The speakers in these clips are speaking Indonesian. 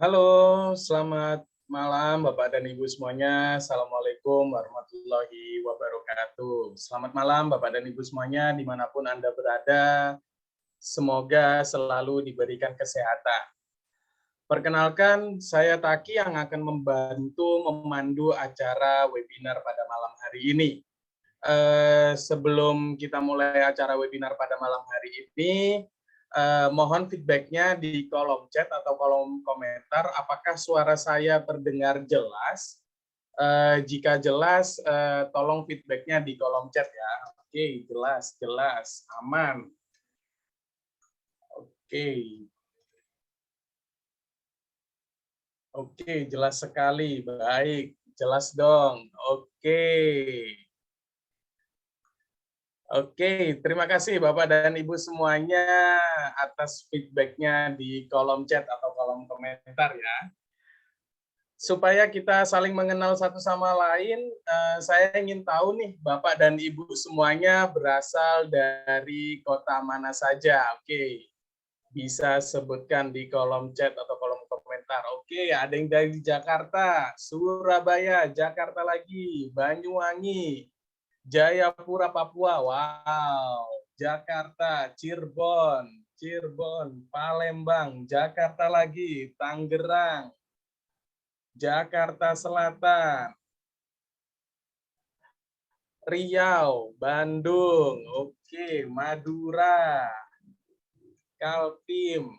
Halo, selamat malam Bapak dan Ibu semuanya. Assalamualaikum warahmatullahi wabarakatuh. Selamat malam Bapak dan Ibu semuanya, dimanapun Anda berada. Semoga selalu diberikan kesehatan. Perkenalkan, saya Taki yang akan membantu memandu acara webinar pada malam hari ini. Sebelum kita mulai acara webinar pada malam hari ini, mohon feedback-nya di kolom chat atau kolom komentar. Apakah suara saya terdengar jelas? Jika jelas, tolong feedback-nya di kolom chat ya. Oke, jelas, aman. Oke, jelas sekali. Baik, jelas dong. Oke, terima kasih Bapak dan Ibu semuanya atas feedback-nya di kolom chat atau kolom komentar ya. Supaya kita saling mengenal satu sama lain, saya ingin tahu nih Bapak dan Ibu semuanya berasal dari kota mana saja. Oke, bisa sebutkan di kolom chat atau kolom komentar. Oke, ada yang dari Jakarta, Surabaya, Jakarta lagi, Banyuwangi, Jayapura, Papua. Wow. Jakarta, Cirebon, Palembang, Jakarta lagi, Tangerang, Jakarta Selatan, Riau, Bandung, oke, Madura, Kaltim.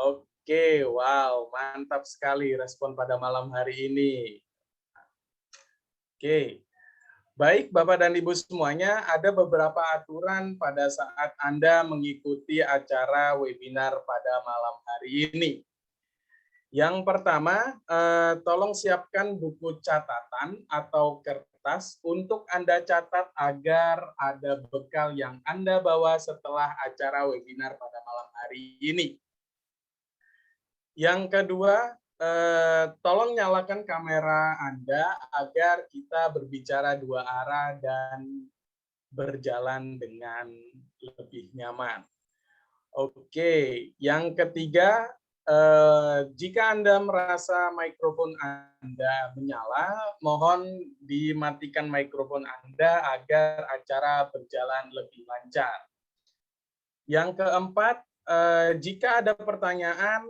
Oke, wow, mantap sekali respon pada malam hari ini. Oke, baik, Bapak dan Ibu semuanya, ada beberapa aturan pada saat Anda mengikuti acara webinar pada malam hari ini. Yang pertama, tolong siapkan buku catatan atau kertas untuk Anda catat agar ada bekal yang Anda bawa setelah acara webinar pada malam hari ini. Yang kedua, tolong nyalakan kamera Anda agar kita berbicara dua arah dan berjalan dengan lebih nyaman. Oke, yang ketiga, jika Anda merasa mikrofon Anda menyala, mohon dimatikan mikrofon Anda agar acara berjalan lebih lancar. Yang keempat, jika ada pertanyaan,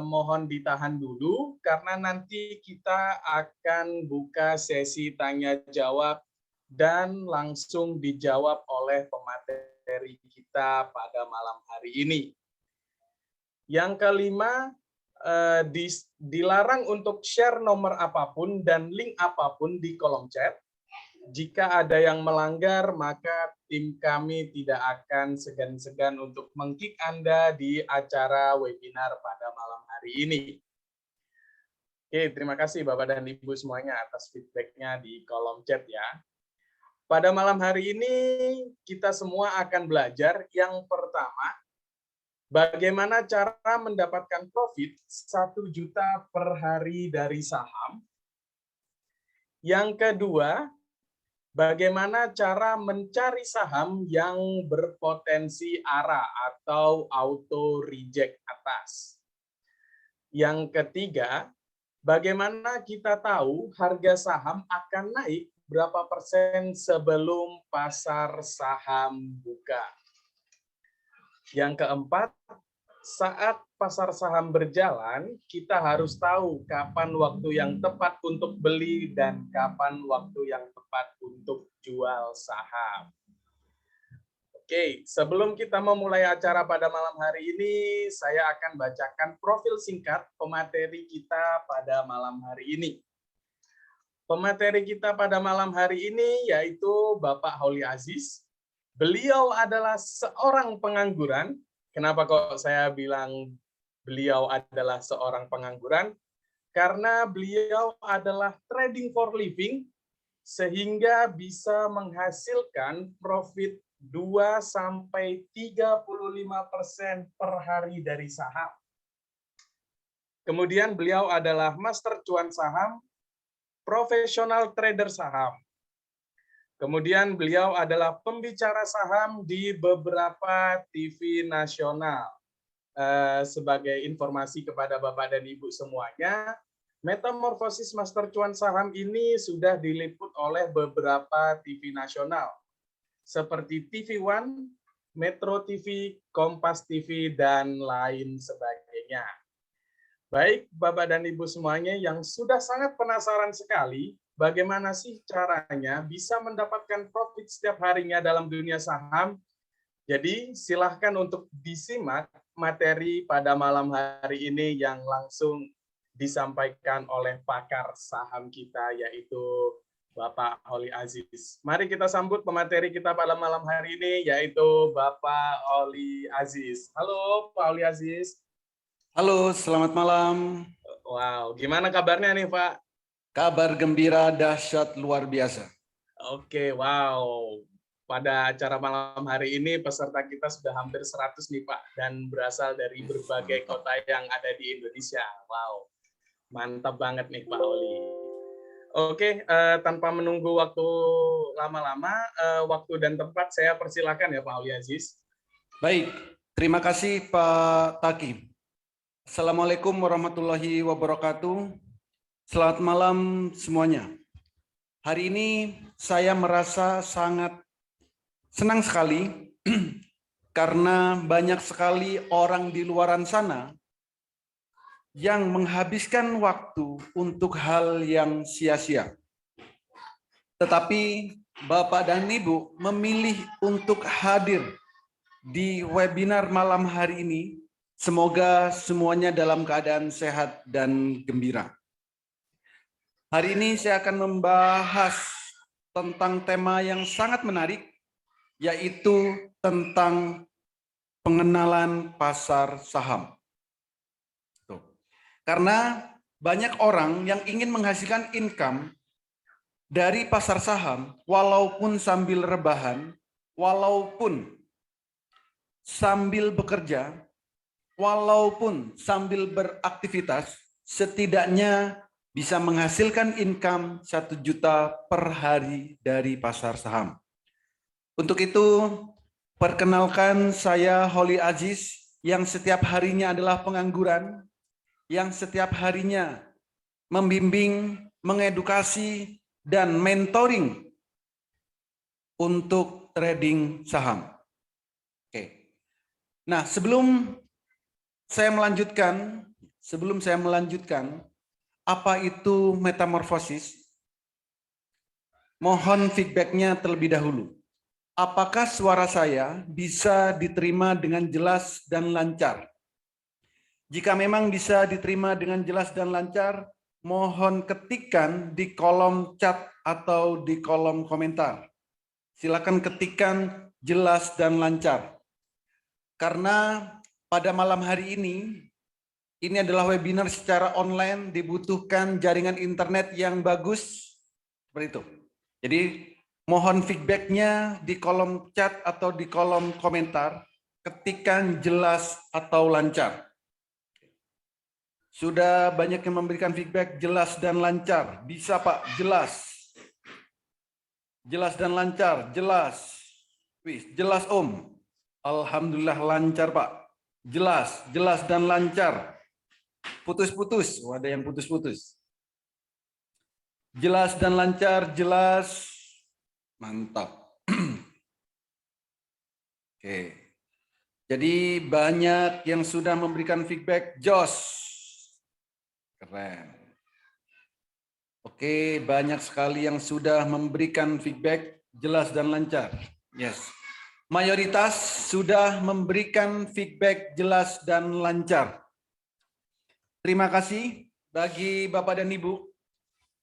mohon ditahan dulu karena nanti kita akan buka sesi tanya jawab dan langsung dijawab oleh pemateri kita pada malam hari ini. Yang kelima, dilarang untuk share nomor apapun dan link apapun di kolom chat. Jika ada yang melanggar, maka tim kami tidak akan segan-segan untuk meng-kick Anda di acara webinar pada malam hari ini. Oke, terima kasih Bapak dan Ibu semuanya atas feedback-nya di kolom chat ya. Pada malam hari ini, kita semua akan belajar yang pertama, bagaimana cara mendapatkan profit 1 juta per hari dari saham. Yang kedua, bagaimana cara mencari saham yang berpotensi ARA atau auto reject atas. Yang ketiga, bagaimana kita tahu harga saham akan naik berapa persen sebelum pasar saham buka. Yang keempat, saat pasar saham berjalan, kita harus tahu kapan waktu yang tepat untuk beli dan kapan waktu yang tepat untuk jual saham. Oke, sebelum kita memulai acara pada malam hari ini, saya akan bacakan profil singkat pemateri kita pada malam hari ini. Pemateri kita pada malam hari ini yaitu Bapak Holy Aziz. Beliau adalah seorang pengangguran. Kenapa kok saya bilang beliau adalah seorang pengangguran? Karena beliau adalah trading for living, sehingga bisa menghasilkan profit 2-35% per hari dari saham. Kemudian beliau adalah master cuan saham, profesional trader saham. Kemudian beliau adalah pembicara saham di beberapa TV nasional. sebagai informasi kepada Bapak dan Ibu semuanya, metamorfosis Master Cuan Saham ini sudah diliput oleh beberapa TV nasional, seperti TV One, Metro TV, Kompas TV, dan lain sebagainya. Baik, Bapak dan Ibu semuanya yang sudah sangat penasaran sekali, bagaimana sih caranya bisa mendapatkan profit setiap harinya dalam dunia saham? Jadi silahkan untuk disimak materi pada malam hari ini yang langsung disampaikan oleh pakar saham kita, yaitu Bapak Oli Aziz. Mari kita sambut pemateri kita pada malam hari ini, yaitu Bapak Oli Aziz. Halo Pak Oli Aziz. Halo, selamat malam. Wow, gimana kabarnya nih Pak? Kabar gembira dahsyat luar biasa. Oke, wow. Pada acara malam hari ini peserta kita sudah hampir 100 nih Pak, dan berasal dari berbagai kota yang ada di Indonesia. Wow, mantap banget nih Pak Oli. Oke, tanpa menunggu waktu lama-lama, waktu dan tempat saya persilakan ya Pak Oli Aziz. Baik, terima kasih Pak Taki. Assalamualaikum warahmatullahi wabarakatuh. Selamat malam semuanya. Hari ini saya merasa sangat senang sekali karena banyak sekali orang di luaran sana yang menghabiskan waktu untuk hal yang sia-sia. Tetapi Bapak dan Ibu memilih untuk hadir di webinar malam hari ini. Semoga semuanya dalam keadaan sehat dan gembira. Hari ini saya akan membahas tentang tema yang sangat menarik, yaitu tentang pengenalan pasar saham. Tuh. Karena banyak orang yang ingin menghasilkan income dari pasar saham, walaupun sambil rebahan, walaupun sambil bekerja, walaupun sambil beraktivitas, setidaknya bisa menghasilkan income 1 juta per hari dari pasar saham. Untuk itu, perkenalkan saya Oli Aziz, yang setiap harinya adalah pengangguran, yang setiap harinya membimbing, mengedukasi, dan mentoring untuk trading saham. Oke. Nah, sebelum saya melanjutkan, apa itu metamorfosis? Mohon feedback-nya terlebih dahulu. Apakah suara saya bisa diterima dengan jelas dan lancar? Jika memang bisa diterima dengan jelas dan lancar, mohon ketikkan di kolom chat atau di kolom komentar. Silakan ketikkan jelas dan lancar. Karena pada malam hari ini adalah webinar secara online, dibutuhkan jaringan internet yang bagus, seperti itu. Jadi mohon feedback-nya di kolom chat atau di kolom komentar, ketikkan jelas atau lancar. Sudah banyak yang memberikan feedback jelas dan lancar. Bisa Pak, jelas. Jelas dan lancar, jelas. Wih, jelas Om. Alhamdulillah lancar Pak. Jelas, jelas dan lancar. Putus-putus, oh, ada yang putus-putus. Jelas dan lancar, jelas. Mantap. Oke. Jadi banyak yang sudah memberikan feedback, jos. Keren. Oke, banyak sekali yang sudah memberikan feedback jelas dan lancar. Yes. Mayoritas sudah memberikan feedback jelas dan lancar. Terima kasih bagi Bapak dan Ibu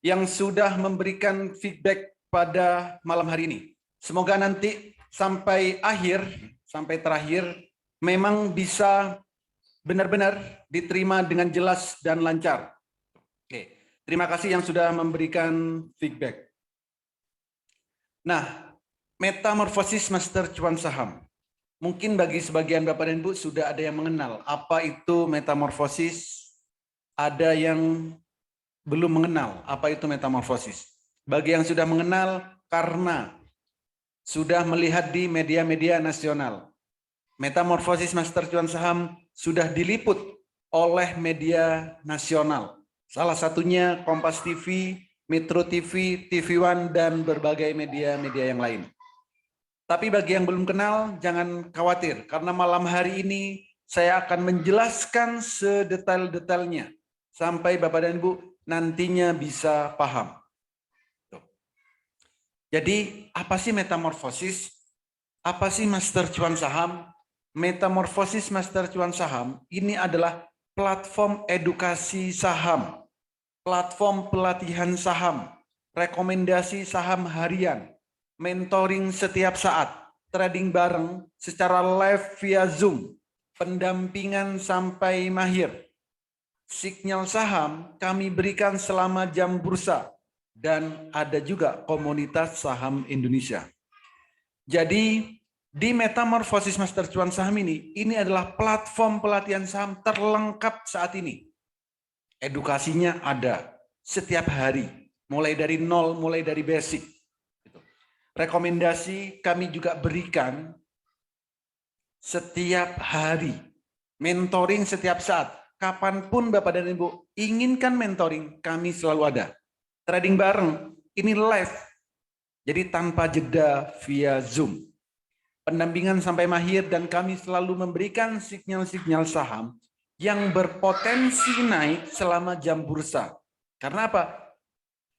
yang sudah memberikan feedback pada malam hari ini. Semoga nanti sampai akhir, sampai terakhir, memang bisa benar-benar diterima dengan jelas dan lancar. Oke, terima kasih yang sudah memberikan feedback. Nah, metamorfosis Master Cuan Saham. Mungkin bagi sebagian Bapak dan Ibu sudah ada yang mengenal apa itu metamorfosis. Ada yang belum mengenal apa itu metamorfosis. Bagi yang sudah mengenal karena sudah melihat di media-media nasional. Metamorfosis Master Cuan Saham sudah diliput oleh media nasional. Salah satunya Kompas TV, Metro TV, TV One, dan berbagai media-media yang lain. Tapi bagi yang belum kenal, jangan khawatir, karena malam hari ini saya akan menjelaskan sedetail-detailnya, sampai Bapak dan Ibu nantinya bisa paham. Jadi, apa sih metamorfosis? Apa sih Master Cuan Saham? Metamorfosis Master Cuan Saham ini adalah platform edukasi saham, platform pelatihan saham, rekomendasi saham harian, mentoring setiap saat, trading bareng secara live via Zoom, pendampingan sampai mahir. Sinyal saham kami berikan selama jam bursa, dan ada juga komunitas saham Indonesia. Jadi di Metamorfosis Master Cuan Saham ini adalah platform pelatihan saham terlengkap saat ini. Edukasinya ada setiap hari, mulai dari nol, mulai dari basic. Rekomendasi kami juga berikan setiap hari, mentoring setiap saat. Kapanpun Bapak dan Ibu inginkan mentoring, kami selalu ada. Trading bareng, ini live, jadi tanpa jeda via Zoom. Pendampingan sampai mahir, dan kami selalu memberikan sinyal-sinyal saham yang berpotensi naik selama jam bursa. Karena apa?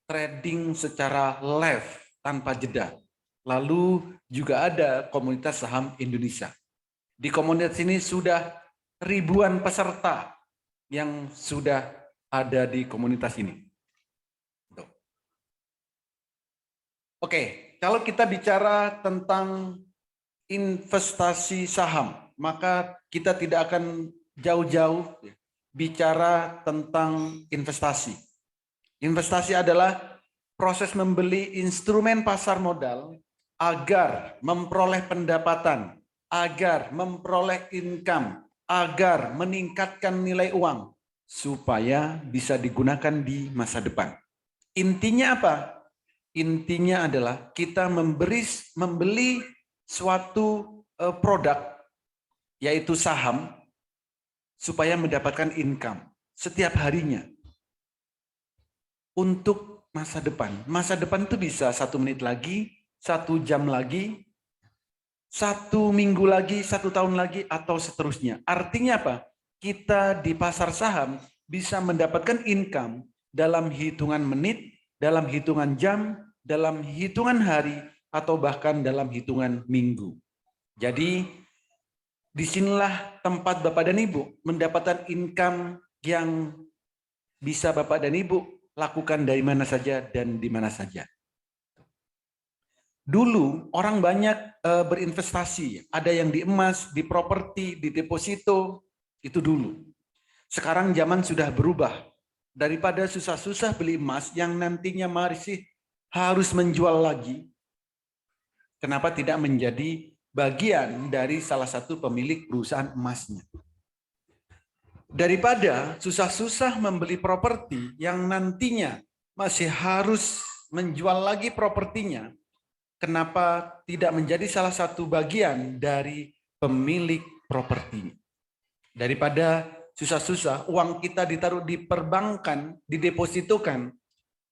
Trading secara live tanpa jeda. Lalu juga ada komunitas saham Indonesia. Di komunitas ini sudah ribuan peserta yang sudah ada di komunitas ini. Oke, kalau kita bicara tentang investasi saham, maka kita tidak akan jauh-jauh bicara tentang investasi. Investasi adalah proses membeli instrumen pasar modal agar memperoleh pendapatan, agar memperoleh income, agar meningkatkan nilai uang, supaya bisa digunakan di masa depan. Intinya apa? Intinya adalah kita membeli suatu produk, yaitu saham, supaya mendapatkan income setiap harinya untuk masa depan. Masa depan itu bisa 1 menit lagi, 1 jam lagi, 1 minggu lagi, 1 tahun lagi, atau seterusnya. Artinya apa? Kita di pasar saham bisa mendapatkan income dalam hitungan menit, dalam hitungan jam, dalam hitungan hari, atau bahkan dalam hitungan minggu. Jadi, disinilah tempat Bapak dan Ibu mendapatkan income yang bisa Bapak dan Ibu lakukan dari mana saja dan di mana saja. Dulu orang banyak berinvestasi, ada yang di emas, di properti, di deposito, itu dulu. Sekarang zaman sudah berubah. Daripada susah-susah beli emas yang nantinya masih harus menjual lagi, kenapa tidak menjadi bagian dari salah satu pemilik perusahaan emasnya? Daripada susah-susah membeli properti yang nantinya masih harus menjual lagi propertinya, kenapa tidak menjadi salah satu bagian dari pemilik propertinya? Daripada susah-susah uang kita ditaruh di perbankan, didepositokan,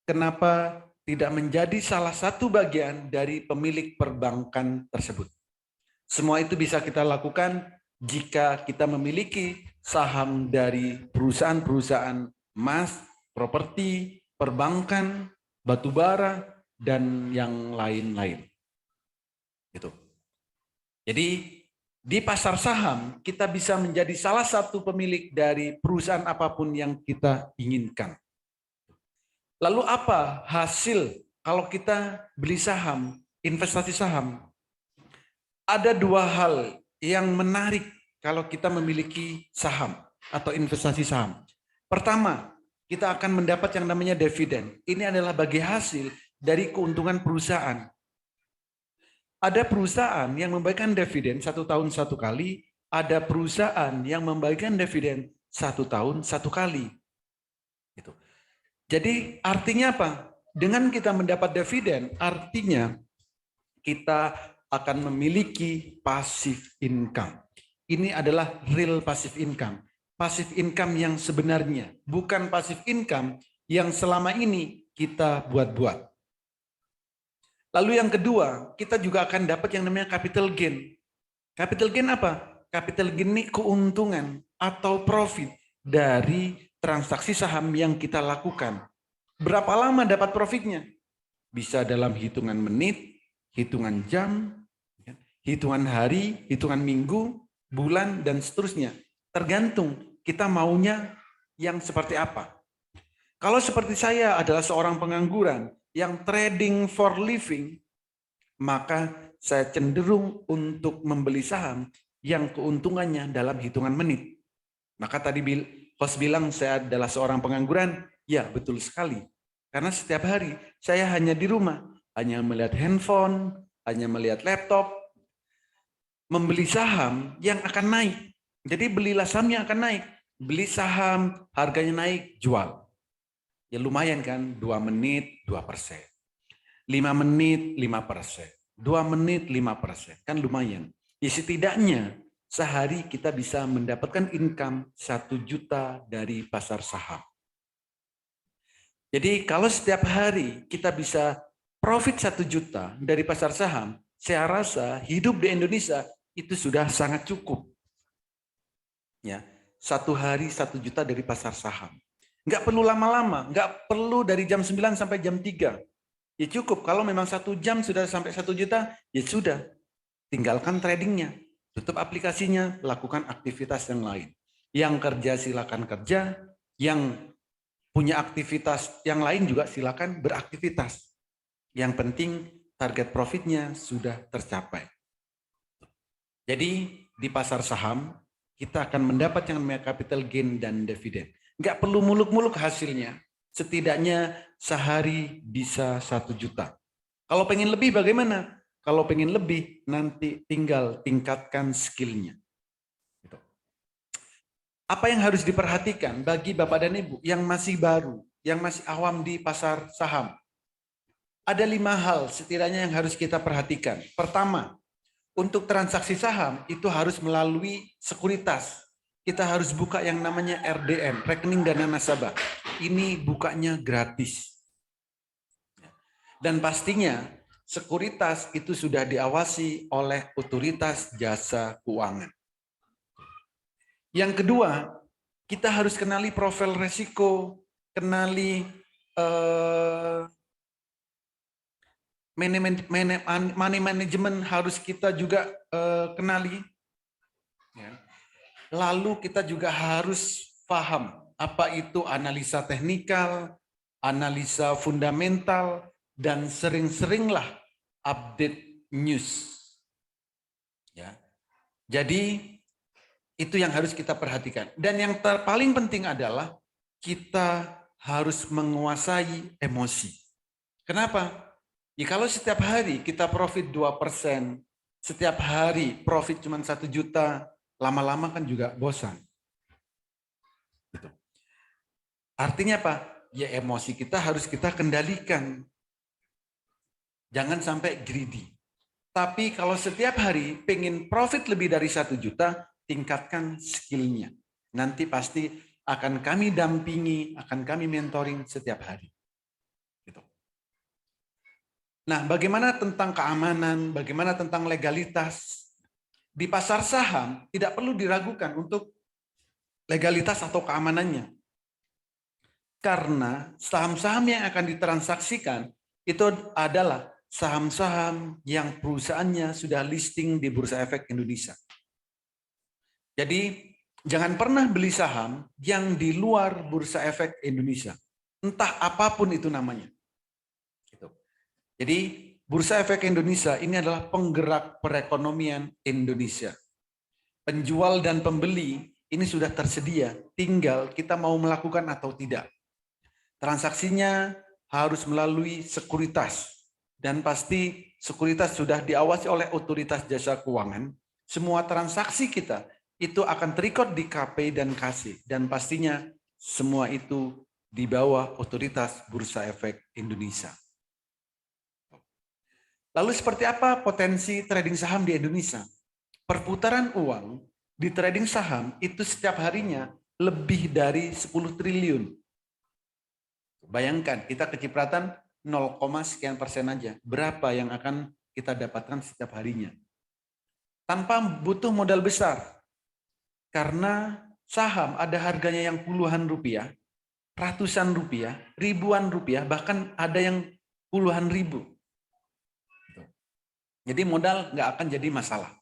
kenapa tidak menjadi salah satu bagian dari pemilik perbankan tersebut? Semua itu bisa kita lakukan jika kita memiliki saham dari perusahaan-perusahaan emas, properti, perbankan, batubara, dan yang lain-lain. Gitu. Jadi di pasar saham kita bisa menjadi salah satu pemilik dari perusahaan apapun yang kita inginkan. Lalu apa hasil kalau kita beli saham, investasi saham? Ada 2 hal yang menarik kalau kita memiliki saham atau investasi saham. Pertama, kita akan mendapat yang namanya dividen. Ini adalah bagi hasil dari keuntungan perusahaan. Ada perusahaan yang membagikan dividen 1 tahun 1 kali, ada perusahaan yang membagikan dividen 1 tahun 1 kali. Gitu. Jadi artinya apa? Dengan kita mendapat dividen, artinya kita akan memiliki passive income. Ini adalah real passive income. Passive income yang sebenarnya, bukan passive income yang selama ini kita buat-buat. Lalu yang kedua, kita juga akan dapat yang namanya capital gain. Capital gain apa? Capital gain ini keuntungan atau profit dari transaksi saham yang kita lakukan. Berapa lama dapat profitnya? Bisa dalam hitungan menit, hitungan jam, hitungan hari, hitungan minggu, bulan, dan seterusnya. Tergantung kita maunya yang seperti apa. Kalau seperti saya adalah seorang pengangguran yang trading for living, maka saya cenderung untuk membeli saham yang keuntungannya dalam hitungan menit. Maka tadi host bilang saya adalah seorang pengangguran, ya betul sekali. Karena setiap hari saya hanya di rumah, hanya melihat handphone, hanya melihat laptop, membeli saham yang akan naik. Jadi belilah saham yang akan naik. Beli saham, harganya naik, jual. Ya lumayan kan, 2 menit 2%. 5 menit 5%. 2 menit 5%. Kan lumayan. Ya setidaknya sehari kita bisa mendapatkan income 1 juta dari pasar saham. Jadi kalau setiap hari kita bisa profit 1 juta dari pasar saham, saya rasa hidup di Indonesia itu sudah sangat cukup. Ya, 1 hari 1 juta dari pasar saham. Nggak perlu lama-lama, nggak perlu dari jam 9 sampai jam 3. Ya cukup, kalau memang 1 jam sudah sampai 1 juta, ya sudah. Tinggalkan tradingnya, tutup aplikasinya, lakukan aktivitas yang lain. Yang kerja silakan kerja, yang punya aktivitas yang lain juga silakan beraktivitas. Yang penting target profitnya sudah tercapai. Jadi di pasar saham kita akan mendapat yang namanya capital gain dan dividen. Nggak perlu muluk-muluk hasilnya. Setidaknya sehari bisa 1 juta. Kalau pengen lebih bagaimana? Kalau pengen lebih nanti tinggal tingkatkan skillnya. Apa yang harus diperhatikan bagi Bapak dan Ibu yang masih baru, yang masih awam di pasar saham? Ada 5 hal setidaknya yang harus kita perhatikan. Pertama, untuk transaksi saham itu harus melalui sekuritas. Kita harus buka yang namanya RDN, rekening dana nasabah. Ini bukanya gratis. Dan pastinya sekuritas itu sudah diawasi oleh otoritas jasa keuangan. Yang kedua, kita harus kenali profil resiko, kenali money management harus kita juga kenali. Lalu kita juga harus paham apa itu analisa teknikal, analisa fundamental, dan sering-seringlah update news. Ya. Jadi itu yang harus kita perhatikan. Dan yang paling penting adalah kita harus menguasai emosi. Kenapa? Ya kalau setiap hari kita profit 2%, setiap hari profit cuma 1 juta, lama-lama kan juga bosan. Gitu. Artinya apa? Ya emosi kita harus kita kendalikan. Jangan sampai greedy. Tapi kalau setiap hari pengen profit lebih dari 1 juta, tingkatkan skillnya. Nanti pasti akan kami dampingi, akan kami mentoring setiap hari. Gitu. Nah, bagaimana tentang keamanan, bagaimana tentang legalitas? Di pasar saham tidak perlu diragukan untuk legalitas atau keamanannya. Karena saham-saham yang akan ditransaksikan itu adalah saham-saham yang perusahaannya sudah listing di Bursa Efek Indonesia. Jadi jangan pernah beli saham yang di luar Bursa Efek Indonesia. Entah apapun itu namanya. Jadi Bursa Efek Indonesia ini adalah penggerak perekonomian Indonesia. Penjual dan pembeli ini sudah tersedia, tinggal kita mau melakukan atau tidak. Transaksinya harus melalui sekuritas. Dan pasti sekuritas sudah diawasi oleh otoritas jasa keuangan. Semua transaksi kita itu akan terikot di KP dan KC. Dan pastinya semua itu di bawah otoritas Bursa Efek Indonesia. Lalu seperti apa potensi trading saham di Indonesia? Perputaran uang di trading saham itu setiap harinya lebih dari 10 triliun. Bayangkan kita kecipratan 0, sekian persen aja. Berapa yang akan kita dapatkan setiap harinya? Tanpa butuh modal besar. Karena saham ada harganya yang puluhan rupiah, ratusan rupiah, ribuan rupiah, bahkan ada yang puluhan ribu. Jadi modal nggak akan jadi masalah.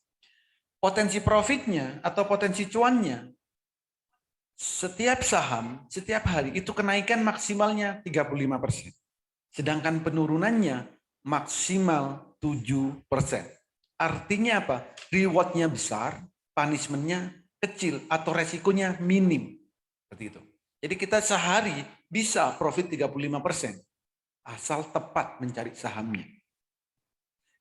Potensi profitnya atau potensi cuannya, setiap saham, setiap hari itu kenaikan maksimalnya 35%. Sedangkan penurunannya maksimal 7%. Artinya apa? Reward-nya besar, punishment-nya kecil atau resikonya minim. Seperti itu. Jadi kita sehari bisa profit 35%. Asal tepat mencari sahamnya.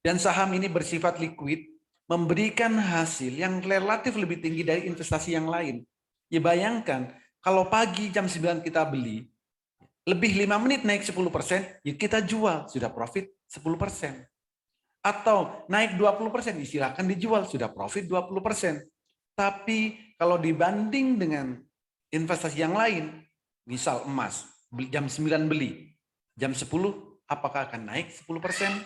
Dan saham ini bersifat liquid, memberikan hasil yang relatif lebih tinggi dari investasi yang lain. Ya bayangkan, kalau pagi jam 9 kita beli, lebih 5 menit naik 10%, ya kita jual, sudah profit 10%. Atau naik 20%, silakan dijual, sudah profit 20%. Tapi kalau dibanding dengan investasi yang lain, misal emas, jam 9 beli, jam 10 apakah akan naik 10%?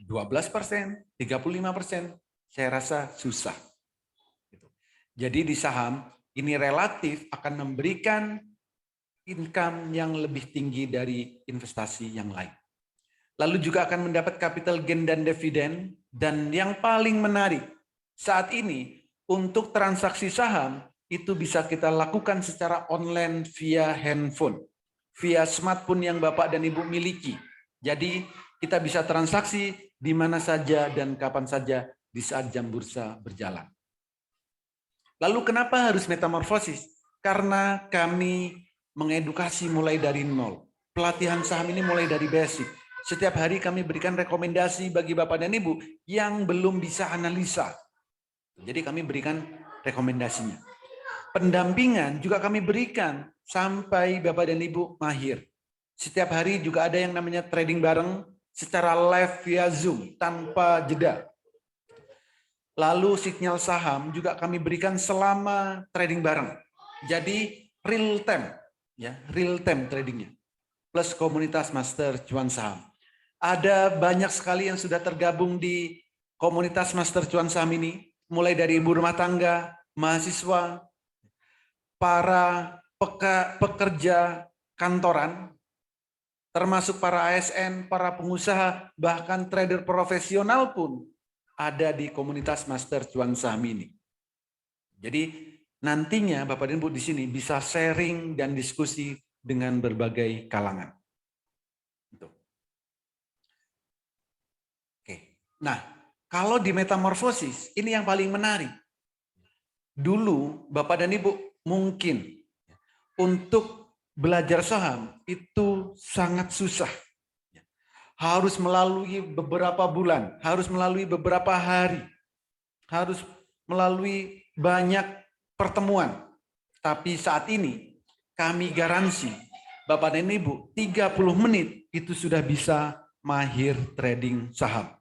12%, 35%, saya rasa susah. Jadi di saham ini relatif akan memberikan income yang lebih tinggi dari investasi yang lain. Lalu juga akan mendapat capital gain dan dividen. Dan yang paling menarik, saat ini untuk transaksi saham itu bisa kita lakukan secara online via handphone, via smartphone yang Bapak dan Ibu miliki. Jadi kita bisa transaksi di mana saja dan kapan saja di saat jam bursa berjalan. Lalu kenapa harus metamorfosis? Karena kami mengedukasi mulai dari nol. Pelatihan saham ini mulai dari basic. Setiap hari kami berikan rekomendasi bagi Bapak dan Ibu yang belum bisa analisa. Jadi kami berikan rekomendasinya. Pendampingan juga kami berikan sampai Bapak dan Ibu mahir. Setiap hari juga ada yang namanya trading bareng secara live via Zoom tanpa jeda. Lalu sinyal saham juga kami berikan selama trading bareng. Jadi real time, ya, real time tradingnya. Plus komunitas master cuan saham. Ada banyak sekali yang sudah tergabung di komunitas master cuan saham ini, mulai dari ibu rumah tangga, mahasiswa, para pekerja kantoran, termasuk para ASN, para pengusaha, bahkan trader profesional pun ada di komunitas master cuan saham ini. Jadi nantinya Bapak dan Ibu di sini bisa sharing dan diskusi dengan berbagai kalangan. Oke. Nah, kalau di metamorfosis ini yang paling menarik. Dulu Bapak dan Ibu mungkin untuk belajar saham itu sangat susah. Harus melalui beberapa bulan, harus melalui beberapa hari, harus melalui banyak pertemuan. Tapi saat ini kami garansi Bapak dan Ibu 30 menit itu sudah bisa mahir trading saham.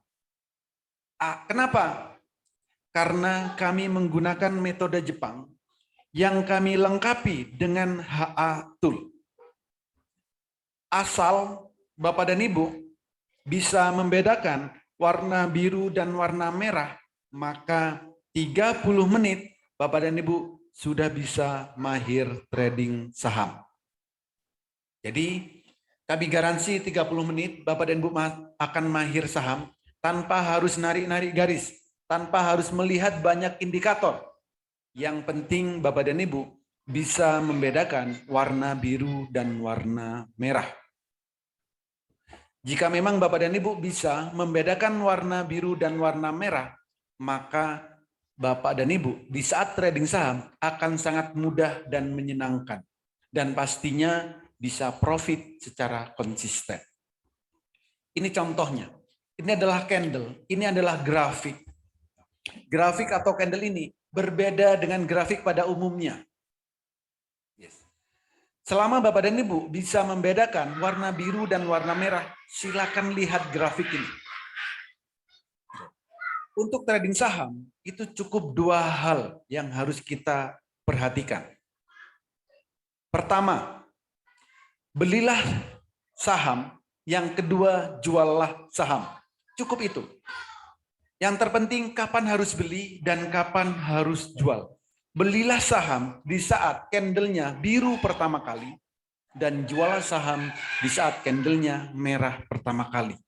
Kenapa? Karena kami menggunakan metode Jepang yang kami lengkapi dengan HA Tool. Asal Bapak dan Ibu bisa membedakan warna biru dan warna merah, maka 30 menit Bapak dan Ibu sudah bisa mahir trading saham. Jadi kami garansi 30 menit Bapak dan Ibu akan mahir saham tanpa harus narik-narik garis, tanpa harus melihat banyak indikator. Yang penting Bapak dan Ibu bisa membedakan warna biru dan warna merah. Jika memang Bapak dan Ibu bisa membedakan warna biru dan warna merah, maka Bapak dan Ibu di saat trading saham akan sangat mudah dan menyenangkan. Dan pastinya bisa profit secara konsisten. Ini contohnya. Ini adalah candle, ini adalah grafik. Grafik atau candle ini berbeda dengan grafik pada umumnya. Selama Bapak dan Ibu bisa membedakan warna biru dan warna merah, silakan lihat grafik ini. untuk trading saham itu cukup dua hal yang harus kita perhatikan. Pertama, belilah saham. Yang kedua, juallah saham. Cukup itu. Yang terpenting kapan harus beli dan kapan harus jual. Belilah saham di saat candlenya biru pertama kali dan juallah saham di saat candlenya merah pertama kali.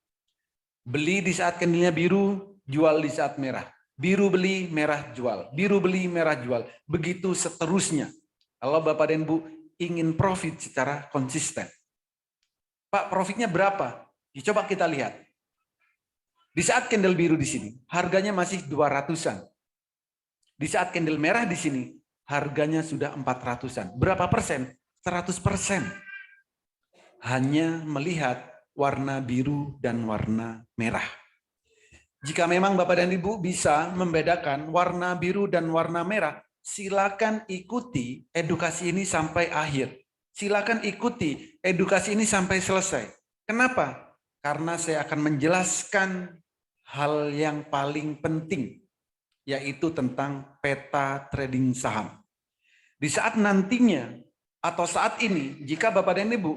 Beli di saat candlenya biru, jual di saat merah. Biru beli, merah jual. Biru beli, merah jual. Begitu seterusnya. Kalau Bapak dan Ibu ingin profit secara konsisten. Pak, profitnya berapa? Coba kita lihat. Di saat candle biru di sini, harganya masih 200-an. Di saat candle merah di sini, harganya sudah 400-an. Berapa persen? 100%. Hanya melihat warna biru dan warna merah. Jika memang Bapak dan Ibu bisa membedakan warna biru dan warna merah, silakan ikuti edukasi ini sampai akhir. Silakan ikuti edukasi ini sampai selesai. Kenapa? Karena saya akan menjelaskan hal yang paling penting, yaitu tentang peta trading saham. Di saat nantinya atau saat ini, jika Bapak dan Ibu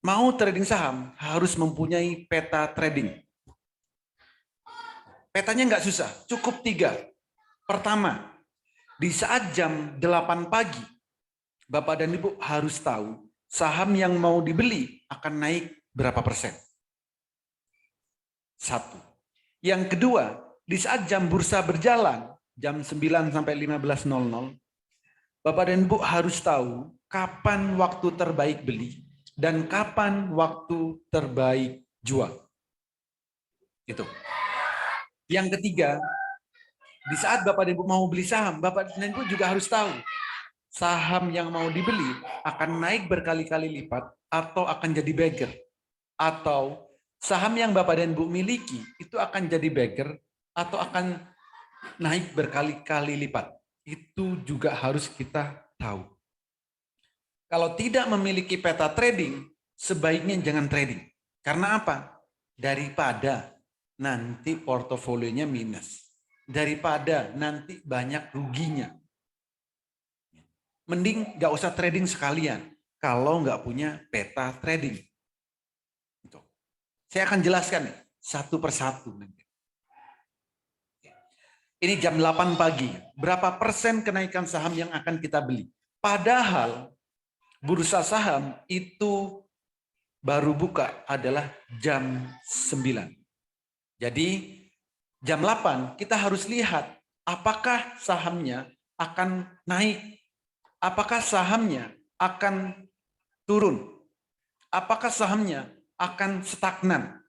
mau trading saham, harus mempunyai peta trading. Petanya nggak susah, cukup 3. Pertama, di saat jam 8 pagi, Bapak dan Ibu harus tahu saham yang mau dibeli akan naik berapa persen. 1. Yang kedua, di saat jam bursa berjalan, jam 9 sampai 15.00, Bapak dan Ibu harus tahu kapan waktu terbaik beli dan kapan waktu terbaik jual. Itu. Yang ketiga, di saat Bapak dan Ibu mau beli saham, Bapak dan Ibu juga harus tahu saham yang mau dibeli akan naik berkali-kali lipat atau akan jadi beggar. Atau saham yang Bapak dan Ibu miliki itu akan jadi beggar atau akan naik berkali-kali lipat. Itu juga harus kita tahu. Kalau tidak memiliki peta trading, sebaiknya jangan trading. Karena apa? Daripada nanti portofolionya minus. Daripada nanti banyak ruginya. Mending nggak usah trading sekalian kalau nggak punya peta trading. Saya akan jelaskan satu persatu. Ini jam 8 pagi. Berapa persen kenaikan saham yang akan kita beli? Padahal bursa saham itu baru buka adalah jam 9. Jadi jam 8 kita harus lihat apakah sahamnya akan naik, apakah sahamnya akan turun, apakah sahamnya akan stagnan.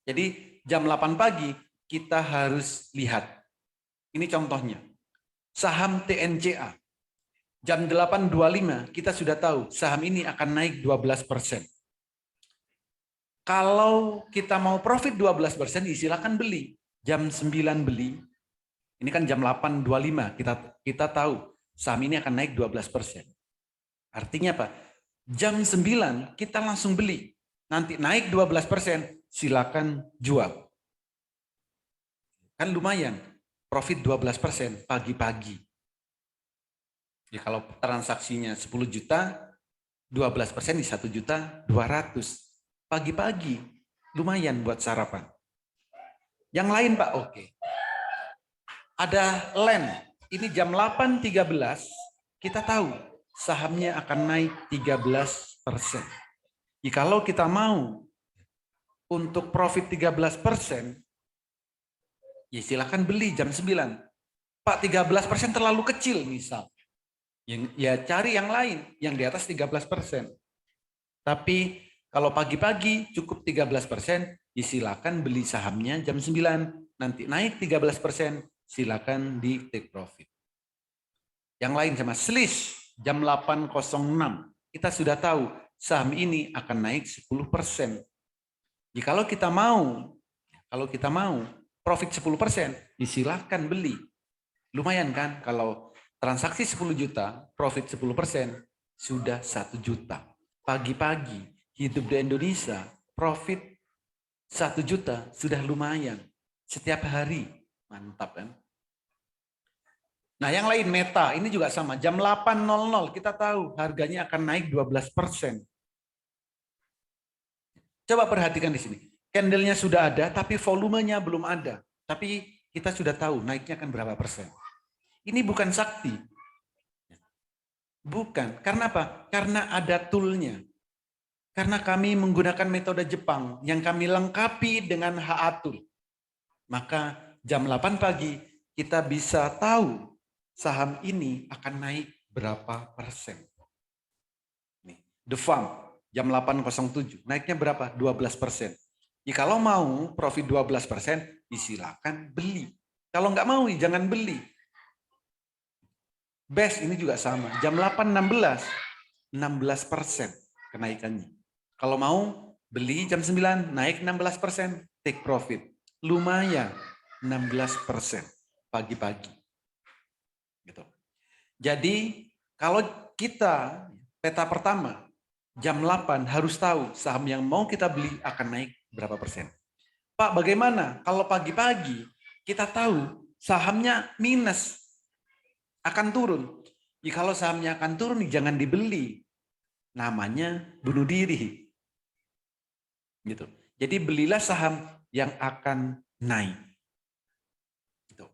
Jadi jam 8 pagi kita harus lihat. Ini contohnya. Saham TNCA. Jam 8.25 kita sudah tahu saham ini akan naik 12%. Kalau kita mau profit 12%, silakan beli. Jam 9 beli. Ini kan jam 8.25 kita tahu saham ini akan naik 12%. Artinya apa? Jam 9 kita langsung beli. Nanti naik 12%, silakan jual. Kan lumayan. Profit 12% pagi-pagi. Ya, kalau transaksinya 10 juta, 12% di 1.200.000. Pagi-pagi, lumayan buat sarapan. Yang lain Pak, oke. Ada land, ini jam 8.13, kita tahu sahamnya akan naik 13%. Jikalau kita mau untuk profit 13%, ya silakan beli jam 9. Pak, 13% terlalu kecil misal. Ya cari yang lain, yang di atas 13%. Tapi kalau pagi-pagi cukup 13%, silakan beli sahamnya jam 9. Nanti naik 13%, silakan di take profit. Yang lain sama slish jam 8.06. Kita sudah tahu saham ini akan naik 10%. Jikalau kita mau, profit 10%, silakan beli. Lumayan kan kalau transaksi 10 juta, profit 10%, sudah 1 juta. Pagi-pagi hidup di Indonesia, profit 1 juta sudah lumayan. Setiap hari Mantap kan? Nah, yang lain Meta, ini juga sama. Jam 8.00 kita tahu harganya akan naik 12%. Coba perhatikan di sini. Candle-nya sudah ada, tapi volumenya belum ada. Tapi kita sudah tahu naiknya akan berapa persen. Ini bukan sakti. Bukan. Karena apa? Karena ada tool-nya. Karena kami menggunakan metode Jepang yang kami lengkapi dengan HA Tool. Maka jam 8 pagi kita bisa tahu saham ini akan naik berapa persen. Nih, The Farm jam 8.07 naiknya berapa? 12%. Kalau mau profit 12%, disilakan beli. Kalau nggak mau, jangan beli. Best ini juga sama. Jam 8.16, 16% kenaikannya. Kalau mau, beli jam 9, naik 16%, take profit. Lumayan, 16% pagi-pagi. Gitu. Jadi, kalau kita peta pertama, jam 8 harus tahu saham yang mau kita beli akan naik berapa persen. Pak, bagaimana kalau pagi-pagi kita tahu sahamnya minus, akan turun. Kalau sahamnya akan turun, jangan dibeli. Namanya bunuh diri. Gitu. Jadi belilah saham yang akan naik. Gitu.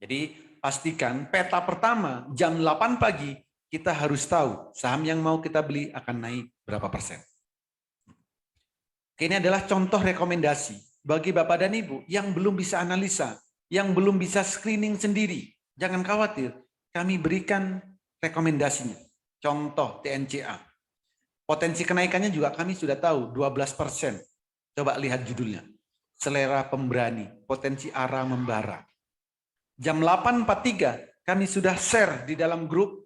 Jadi pastikan peta pertama jam 8 pagi kita harus tahu saham yang mau kita beli akan naik berapa persen. Ini adalah contoh rekomendasi bagi Bapak dan Ibu yang belum bisa analisa, yang belum bisa screening sendiri. Jangan khawatir, kami berikan rekomendasinya. Contoh TNCA. Potensi kenaikannya juga kami sudah tahu, 12%. Coba lihat judulnya. Selera pemberani, potensi arah membara. Jam 8.43 kami sudah share di dalam grup.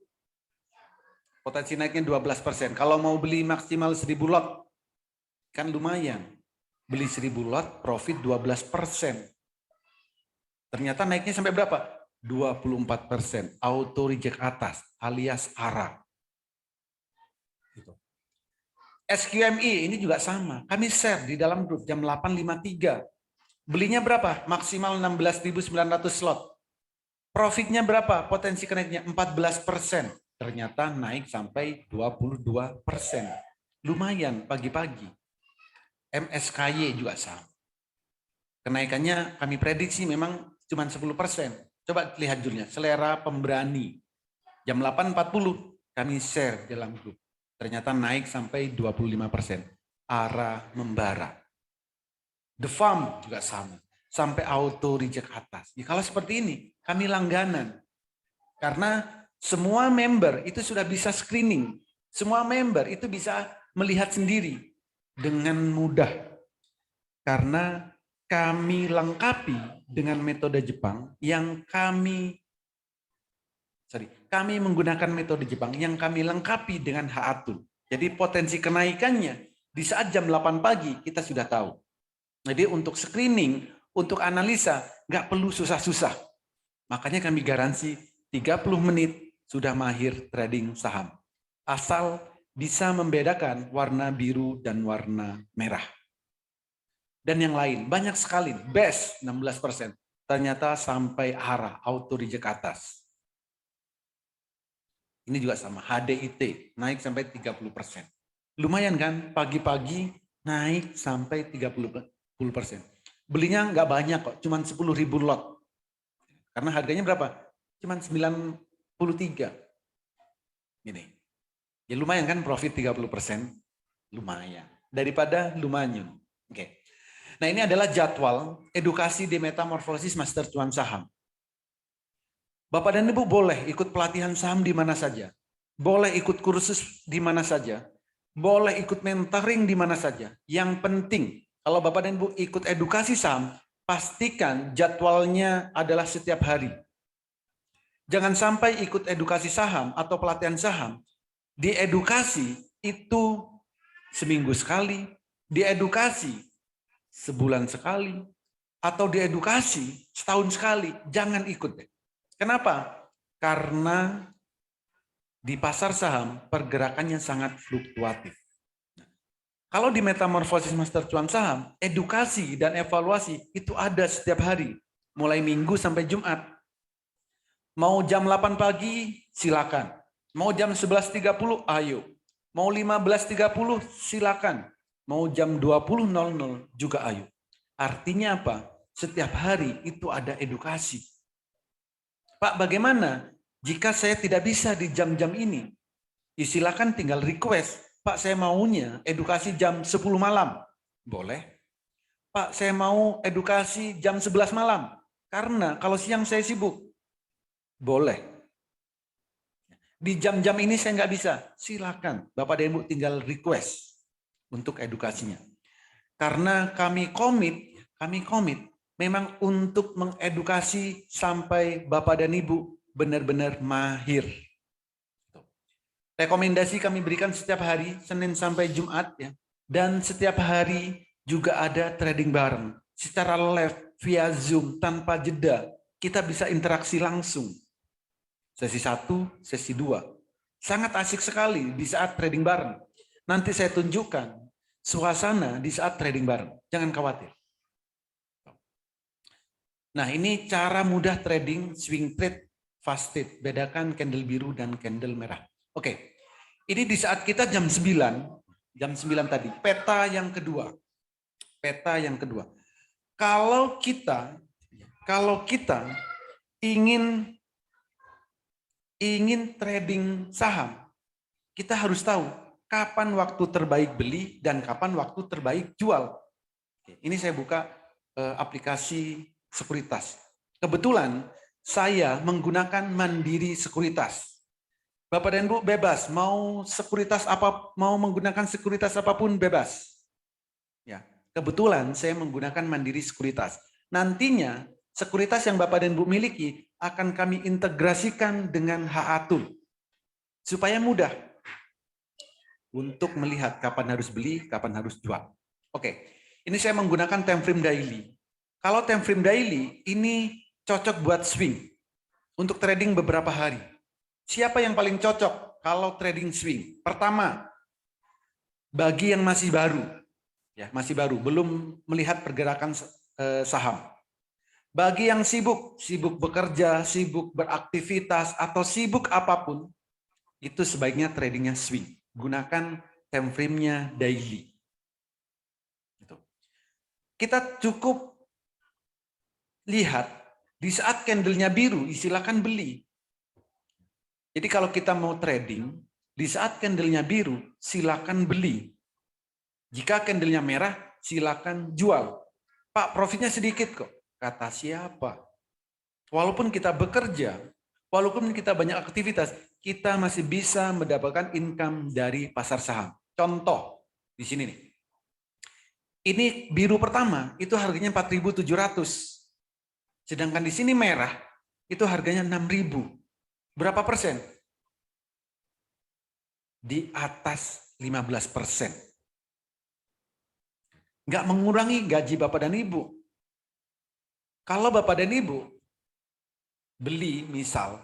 Potensi naiknya 12%. Kalau mau beli maksimal 1.000 lot, kan lumayan. Beli 1.000 lot, profit 12%. Ternyata naiknya sampai berapa? 24%. Auto reject atas, alias ARA. Gitu. SQMI ini juga sama. Kami share di dalam grup jam 8.53. Belinya berapa? Maksimal 16.900 slot. Profitnya berapa? Potensi kenaiknya 14%. Ternyata naik sampai 22%. Lumayan pagi-pagi. MSKY juga sama. Kenaikannya kami prediksi memang cuma 10%. Coba lihat judulnya, selera pemberani. Jam 8.40 kami share dalam grup. Ternyata naik sampai 25%. Arah membara. The Farm juga sama. Sampai auto reject atas. Kalau seperti ini, kami langganan. Karena semua member itu sudah bisa screening. Semua member itu bisa melihat sendiri dengan mudah. Karena kami lengkapi dengan metode Jepang yang kami menggunakan metode Jepang yang kami lengkapi dengan HA Tool. Jadi potensi kenaikannya di saat jam 8 pagi kita sudah tahu. Jadi untuk screening, untuk analisa, nggak perlu susah-susah. Makanya kami garansi 30 menit sudah mahir trading saham. Asal bisa membedakan warna biru dan warna merah. Dan yang lain, banyak sekali. Best 16%. Ternyata sampai ARA, auto reject atas. Ini juga sama, HDIT naik sampai 30%. Lumayan kan, pagi-pagi naik sampai 30%. Belinya nggak banyak kok, cuma 10.000 lot. Karena harganya berapa? Cuma 93. Ini. Ya lumayan kan profit 30%? Lumayan. Daripada lumayan. Oke. Nah ini adalah jadwal edukasi di Metamorfosis Master Cuan Saham. Bapak dan Ibu boleh ikut pelatihan saham di mana saja. Boleh ikut kursus di mana saja. Boleh ikut mentoring di mana saja. Yang penting, kalau Bapak dan Ibu ikut edukasi saham, pastikan jadwalnya adalah setiap hari. Jangan sampai ikut edukasi saham atau pelatihan saham. Di edukasi itu seminggu sekali. Di edukasi sebulan sekali. Atau di edukasi setahun sekali. Jangan ikut deh. Kenapa? Karena di pasar saham pergerakannya sangat fluktuatif. Kalau di Metamorfosis Master Cuan Saham, edukasi dan evaluasi itu ada setiap hari. mulai Minggu sampai Jumat. Mau jam 8 pagi, silakan. Mau jam 11.30, ayo. Mau 15.30, silakan. Mau jam 20.00 juga ayo. Artinya apa? Setiap hari itu ada edukasi. Pak, bagaimana jika saya tidak bisa di jam-jam ini? Ya, silakan tinggal request. Pak, saya maunya edukasi jam 10 malam. Boleh. Pak, saya mau edukasi jam 11 malam. Karena kalau siang saya sibuk. Boleh. Di jam-jam ini saya nggak bisa. Silakan. Bapak dan Ibu tinggal request untuk edukasinya. Karena kami komit memang untuk mengedukasi sampai Bapak dan Ibu benar-benar mahir. Rekomendasi kami berikan setiap hari, Senin sampai Jumat, ya. Dan setiap hari juga ada trading bareng. Secara live, via Zoom, tanpa jeda. Kita bisa interaksi langsung. Sesi 1, sesi 2. Sangat asik sekali di saat trading bareng. Nanti saya tunjukkan suasana di saat trading bareng. Jangan khawatir. Nah, ini cara mudah trading swing trade fast trade. Bedakan candle biru dan candle merah. Oke. Ini di saat kita jam 9 tadi, peta yang kedua. Peta yang kedua. Kalau kita ingin trading saham, kita harus tahu kapan waktu terbaik beli dan kapan waktu terbaik jual. Ini saya buka aplikasi sekuritas. Kebetulan saya menggunakan Mandiri Sekuritas. Bapak dan Ibu bebas, mau menggunakan sekuritas apapun bebas. Ya, kebetulan saya menggunakan Mandiri Sekuritas. Nantinya sekuritas yang Bapak dan Ibu miliki akan kami integrasikan dengan HA-Tool supaya mudah untuk melihat kapan harus beli, kapan harus jual. Oke, ini saya menggunakan time frame daily. Kalau time frame daily ini cocok buat swing untuk trading beberapa hari. Siapa yang paling cocok kalau trading swing? Pertama, bagi yang masih baru, ya masih baru, belum melihat pergerakan saham. Bagi yang sibuk bekerja, sibuk beraktivitas, atau sibuk apapun, itu sebaiknya tradingnya swing. Gunakan time frame-nya daily. Kita cukup lihat di saat candle-nya biru, silakan beli. Jadi kalau kita mau trading, di saat candle-nya biru, silakan beli. Jika candle-nya merah, silakan jual. Pak, profitnya sedikit kok. Kata siapa? Walaupun kita bekerja, walaupun kita banyak aktivitas, kita masih bisa mendapatkan income dari pasar saham. Contoh, di sini nih. Ini biru pertama, itu harganya 4.700. Sedangkan di sini merah, itu harganya 6.000. Berapa persen? Di atas 15%. Nggak mengurangi gaji Bapak dan Ibu. Kalau Bapak dan Ibu beli, misal,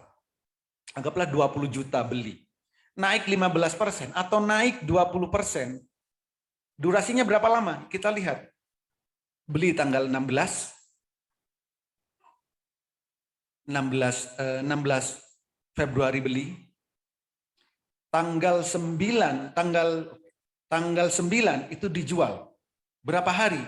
anggaplah 20 juta beli, naik 15% atau naik 20%, durasinya berapa lama? Kita lihat. Beli tanggal 16 Februari beli, tanggal 9 itu dijual. Berapa hari?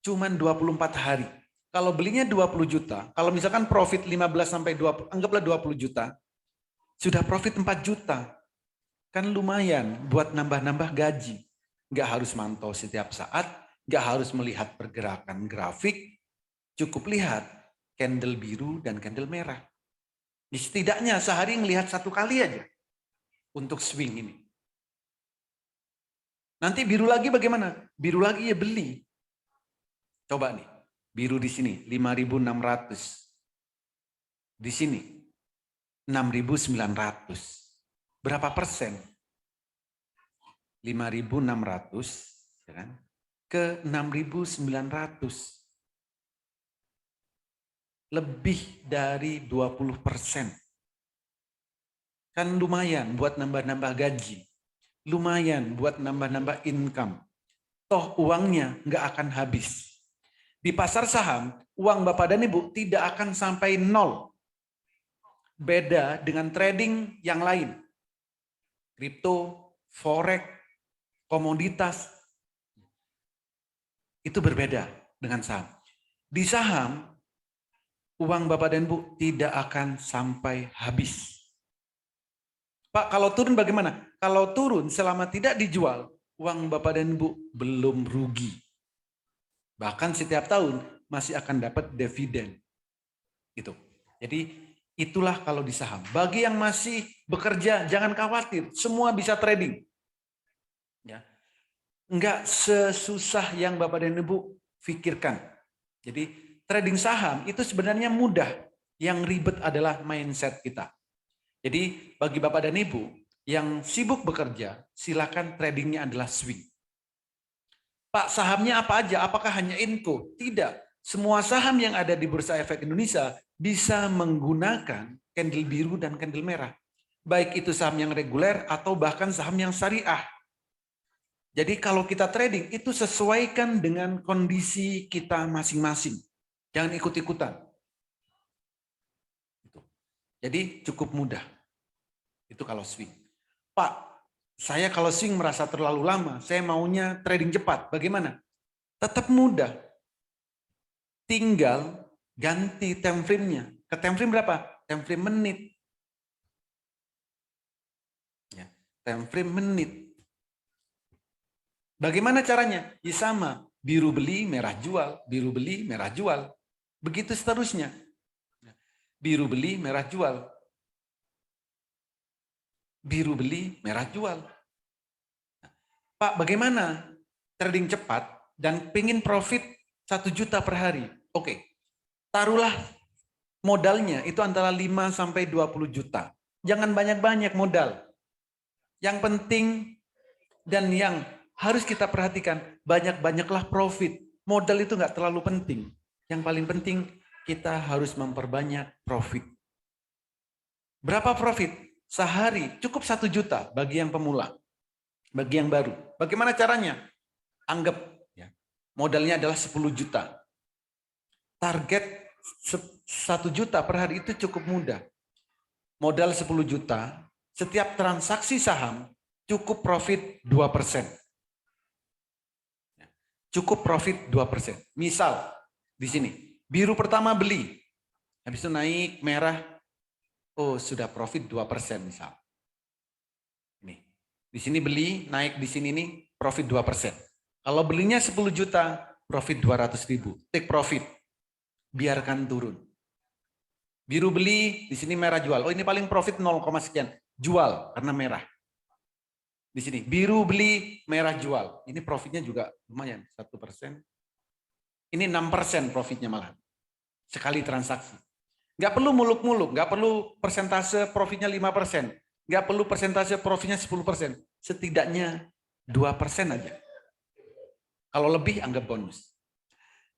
Cuman 24 hari. Kalau belinya 20 juta, kalau misalkan profit 15 sampai 20, anggaplah 20 juta, sudah profit 4 juta. Kan lumayan buat nambah-nambah gaji. Nggak harus mantau setiap saat, nggak harus melihat pergerakan grafik, cukup lihat candle biru dan candle merah. Setidaknya sehari ngelihat 1 kali aja untuk swing ini. Nanti biru lagi bagaimana? Biru lagi ya beli. Coba nih, biru di sini 5.600. Di sini 6.900. Berapa persen? 5.600 ya kan? Ke 6.900. Lebih dari 20%. Kan lumayan buat nambah-nambah gaji. Lumayan buat nambah-nambah income. Toh uangnya nggak akan habis. Di pasar saham, uang Bapak dan Ibu tidak akan sampai nol. Beda dengan trading yang lain. Kripto, forex, komoditas, itu berbeda dengan saham. Di saham, uang Bapak dan Ibu tidak akan sampai habis. Pak, kalau turun bagaimana? Kalau turun selama tidak dijual, uang Bapak dan Ibu belum rugi. Bahkan setiap tahun masih akan dapat dividen. Gitu. Jadi itulah kalau di saham. Bagi yang masih bekerja, jangan khawatir. Semua bisa trading. Ya. Enggak sesusah yang Bapak dan Ibu pikirkan. Jadi trading saham itu sebenarnya mudah. Yang ribet adalah mindset kita. Jadi bagi Bapak dan Ibu yang sibuk bekerja, silakan tradingnya adalah swing. Pak, sahamnya apa aja? Apakah hanya Inco? Tidak. Semua saham yang ada di Bursa Efek Indonesia bisa menggunakan candle biru dan candle merah. Baik itu saham yang reguler atau bahkan saham yang syariah. Jadi kalau kita trading, itu sesuaikan dengan kondisi kita masing-masing. Jangan ikut-ikutan. Jadi cukup mudah. Itu kalau swing. Pak, saya kalau swing merasa terlalu lama, saya maunya trading cepat. Bagaimana? Tetap mudah. Tinggal ganti time frame-nya. Ke time frame berapa? Time frame menit. Ya, time frame menit. Bagaimana caranya? Ya sama. Biru beli, merah jual. Biru beli, merah jual. Begitu seterusnya. Biru beli, merah jual. Biru beli, merah jual. Pak, bagaimana trading cepat dan pengen profit 1 juta per hari? Oke, taruhlah modalnya itu antara 5 sampai 20 juta. Jangan banyak-banyak modal. Yang penting dan yang harus kita perhatikan, banyak-banyaklah profit. Modal itu nggak terlalu penting. Yang paling penting kita harus memperbanyak profit. Berapa profit? Sehari cukup 1 juta bagi yang pemula, bagi yang baru. Bagaimana caranya? Anggap ya, modalnya adalah 10 juta. Target 1 juta per hari itu cukup mudah. Modal 10 juta, setiap transaksi saham cukup profit 2%. Cukup profit 2%. Misal di sini, biru pertama beli, habis itu naik merah. Oh, sudah profit 2% misal. Ini. Di sini beli, naik di sini nih, profit 2%. Kalau belinya 10 juta, profit 200.000. Take profit. Biarkan turun. Biru beli, di sini merah jual. Oh, ini paling profit 0, sekian. Jual karena merah. Di sini biru beli, merah jual. Ini profitnya juga lumayan, 1%. Ini 6% profitnya malah. Sekali transaksi. Nggak perlu muluk-muluk, nggak perlu persentase profitnya 5%, nggak perlu persentase profitnya 10%, setidaknya 2% aja. Kalau lebih anggap bonus.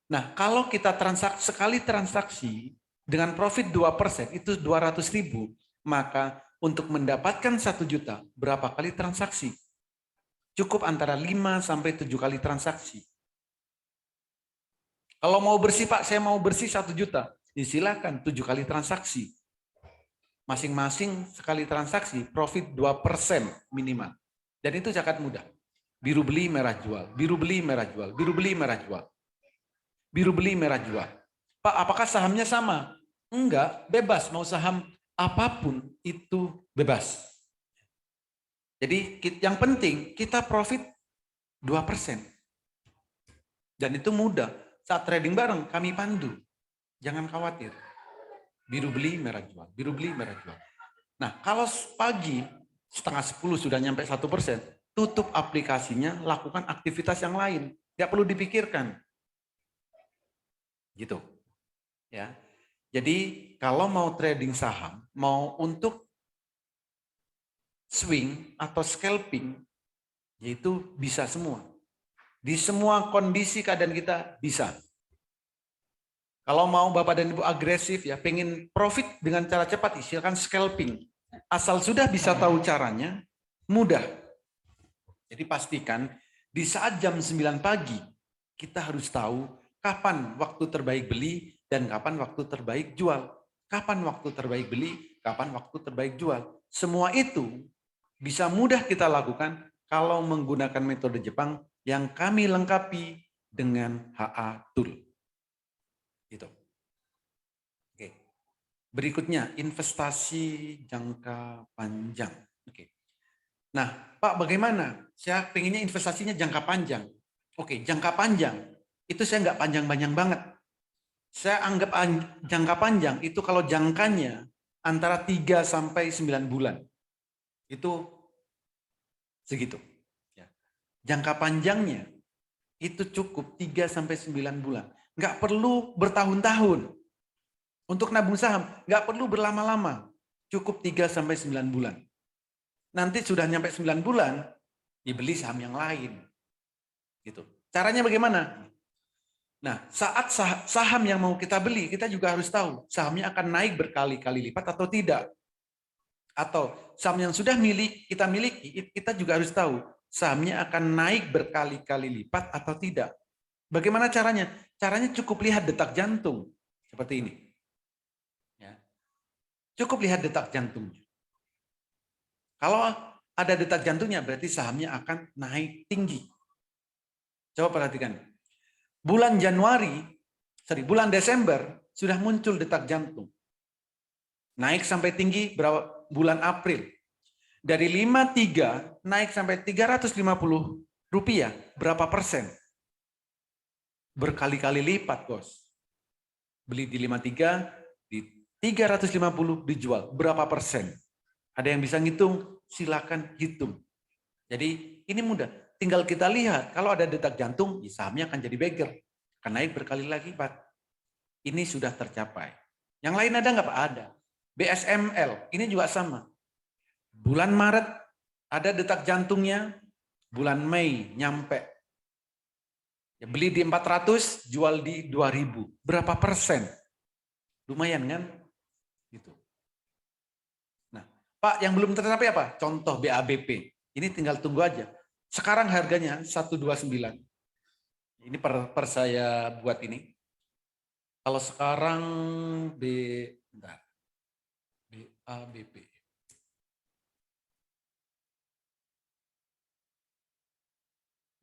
Nah, kalau kita sekali transaksi dengan profit 2%, itu 200.000, maka untuk mendapatkan 1 juta, berapa kali transaksi? Cukup antara 5 sampai 7 kali transaksi. Kalau mau bersih, Pak, saya mau bersih 1 juta. Silakan 7 kali transaksi. Masing-masing sekali transaksi profit 2% minimal. Dan itu sangat mudah. Biru beli, merah jual. Biru beli, merah jual. Biru beli, merah jual. Biru beli, merah jual. Pak, apakah sahamnya sama? Enggak, bebas. Mau saham apapun itu bebas. Jadi yang penting kita profit 2%. Dan itu mudah. Saat trading bareng kami pandu. Jangan khawatir. Biru beli, merah jual. Biru beli, merah jual. Nah, kalau pagi setengah 10 sudah nyampe 1%, tutup aplikasinya, lakukan aktivitas yang lain. Nggak perlu dipikirkan. Gitu. Ya. Jadi, kalau mau trading saham, mau untuk swing atau scalping, yaitu bisa semua. Di semua kondisi keadaan kita bisa. Kalau mau Bapak dan Ibu agresif ya, pengen profit dengan cara cepat, silakan scalping. Asal sudah bisa tahu caranya, mudah. Jadi pastikan di saat jam 9 pagi, kita harus tahu kapan waktu terbaik beli dan kapan waktu terbaik jual. Kapan waktu terbaik beli, kapan waktu terbaik jual. Semua itu bisa mudah kita lakukan kalau menggunakan metode Jepang yang kami lengkapi dengan HA Tool. Gitu. Oke. Berikutnya, investasi jangka panjang. Oke. Nah, Pak, bagaimana? Saya pengennya investasinya jangka panjang. Oke, jangka panjang. Itu saya nggak panjang-panjang banget. Saya anggap jangka panjang itu kalau jangkanya antara 3 sampai 9 bulan. Itu segitu. Ya. Jangka panjangnya itu cukup 3 sampai 9 bulan. Nggak perlu bertahun-tahun. Untuk nabung saham, nggak perlu berlama-lama. Cukup 3 sampai 9 bulan. Nanti sudah nyampe 9 bulan, dibeli saham yang lain. Gitu. Caranya bagaimana? Nah, saat saham yang mau kita beli, kita juga harus tahu sahamnya akan naik berkali-kali lipat atau tidak. Atau saham yang sudah kita miliki, kita juga harus tahu sahamnya akan naik berkali-kali lipat atau tidak. Bagaimana caranya? Caranya cukup lihat detak jantung. Seperti ini. Ya. Cukup lihat detak jantungnya. Kalau ada detak jantungnya, berarti sahamnya akan naik tinggi. Coba perhatikan. Bulan Desember sudah muncul detak jantung. Naik sampai tinggi berapa bulan April. Dari 53 naik sampai 350 rupiah, berapa persen? Berkali-kali lipat, bos. Beli di 53, di 350 dijual, berapa persen? Ada yang bisa ngitung? Silakan hitung. Jadi ini mudah. Tinggal kita lihat, kalau ada detak jantung, sahamnya akan jadi beggar. Akan naik berkali-kali lipat. Ini sudah tercapai. Yang lain ada nggak Pak? Ada. BSML, ini juga sama. Bulan Maret ada detak jantungnya, bulan Mei nyampe. Ya, beli di 400, jual di 2000. Berapa persen? Lumayan kan? Gitu. Nah, Pak, yang belum tercapai apa? Contoh BABP. Ini tinggal tunggu aja. Sekarang harganya 129. Ini per saya buat ini. Kalau sekarang BABP.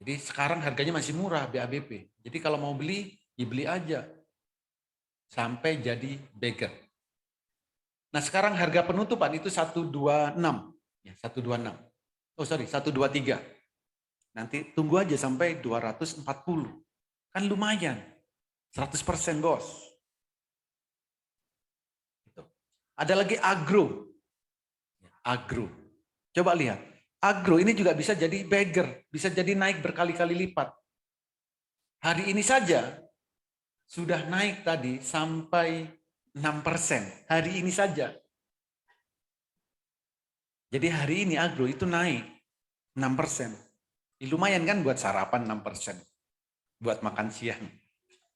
Jadi sekarang harganya masih murah BABP. Jadi kalau mau beli, dibeli aja. Sampai jadi beggar. Nah sekarang harga penutupan itu 126. Ya, 126. Oh sorry, 123. Nanti tunggu aja sampai 240. Kan lumayan. 100% bos. Ada lagi agro. Agro. Coba lihat. Agro ini juga bisa jadi beggar. Bisa jadi naik berkali-kali lipat. Hari ini saja sudah naik tadi sampai 6%. Hari ini saja. Jadi hari ini agro itu naik 6%. Lumayan kan buat sarapan 6%. Buat makan siang.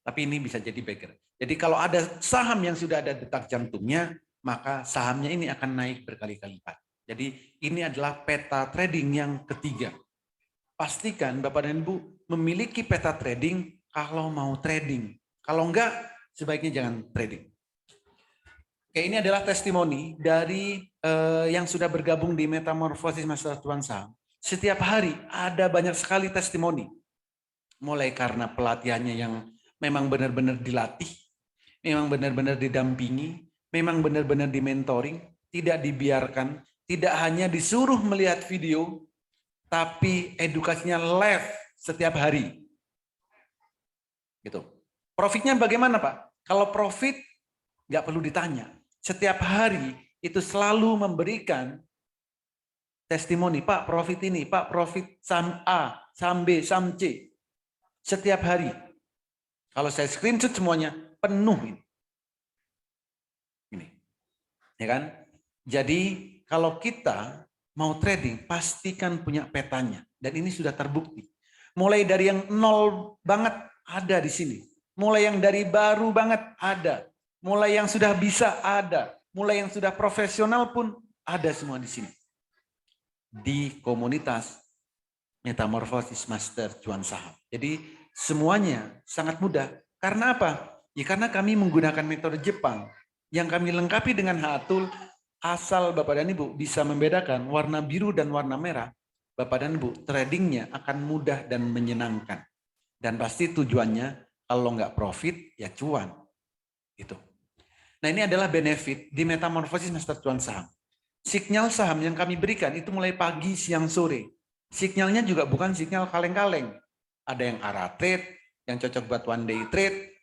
Tapi ini bisa jadi beggar. Jadi kalau ada saham yang sudah ada detak jantungnya, maka sahamnya ini akan naik berkali-kali lipat. Jadi ini adalah peta trading yang ketiga. Pastikan Bapak dan Ibu memiliki peta trading kalau mau trading. Kalau enggak, sebaiknya jangan trading. Oke, ini adalah testimoni dari yang sudah bergabung di Metamorfosis Master Tuan Saham. Setiap hari ada banyak sekali testimoni. Mulai karena pelatihannya yang memang benar-benar dilatih, memang benar-benar didampingi, memang benar-benar dimentoring, tidak dibiarkan, tidak hanya disuruh melihat video, tapi edukasinya live setiap hari. Gitu. Profitnya bagaimana Pak? Kalau profit nggak perlu ditanya. Setiap hari itu selalu memberikan testimoni, Pak profit ini, Pak profit saham A, saham B, saham C. Setiap hari. Kalau saya screenshot semuanya, penuh ini. Ini. Ya kan? Jadi kalau kita mau trading, pastikan punya petanya. Dan ini sudah terbukti. Mulai dari yang nol banget ada di sini. Mulai yang dari baru banget ada. Mulai yang sudah bisa ada. Mulai yang sudah profesional pun ada semua di sini. Di komunitas Metamorfosis Master Cuan Saham. Jadi semuanya sangat mudah. Karena apa? Ya karena kami menggunakan metode Jepang yang kami lengkapi dengan Hatul, asal Bapak dan Ibu bisa membedakan warna biru dan warna merah, Bapak dan Ibu tradingnya akan mudah dan menyenangkan. Dan pasti tujuannya kalau nggak profit ya cuan. Gitu. Nah ini adalah benefit di metamorfosis master cuan saham. Sinyal saham yang kami berikan itu mulai pagi, siang, sore. Sinyalnya juga bukan sinyal kaleng-kaleng. Ada yang arah trade, yang cocok buat one day trade,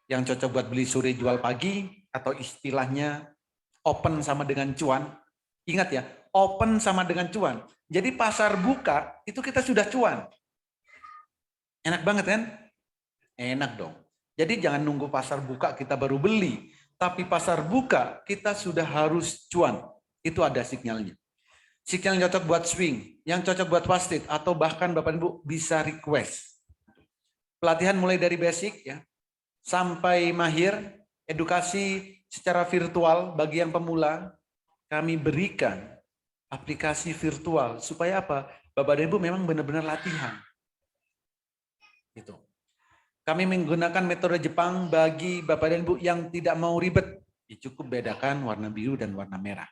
yang cocok buat beli sore jual pagi, atau istilahnya open sama dengan cuan. Ingat ya, open sama dengan cuan. Jadi pasar buka itu kita sudah cuan. Enak banget kan? Enak dong. Jadi jangan nunggu pasar buka kita baru beli. Tapi pasar buka kita sudah harus cuan. Itu ada sinyalnya. Sinyal yang cocok buat swing, yang cocok buat fast trade, atau bahkan Bapak Ibu bisa request. Pelatihan mulai dari basic ya, sampai mahir, edukasi secara virtual bagi yang pemula, kami berikan aplikasi virtual supaya apa? Bapak dan Ibu memang benar-benar latihan. Gitu. Kami menggunakan metode Jepang bagi Bapak dan Ibu yang tidak mau ribet. Ya, cukup bedakan warna biru dan warna merah.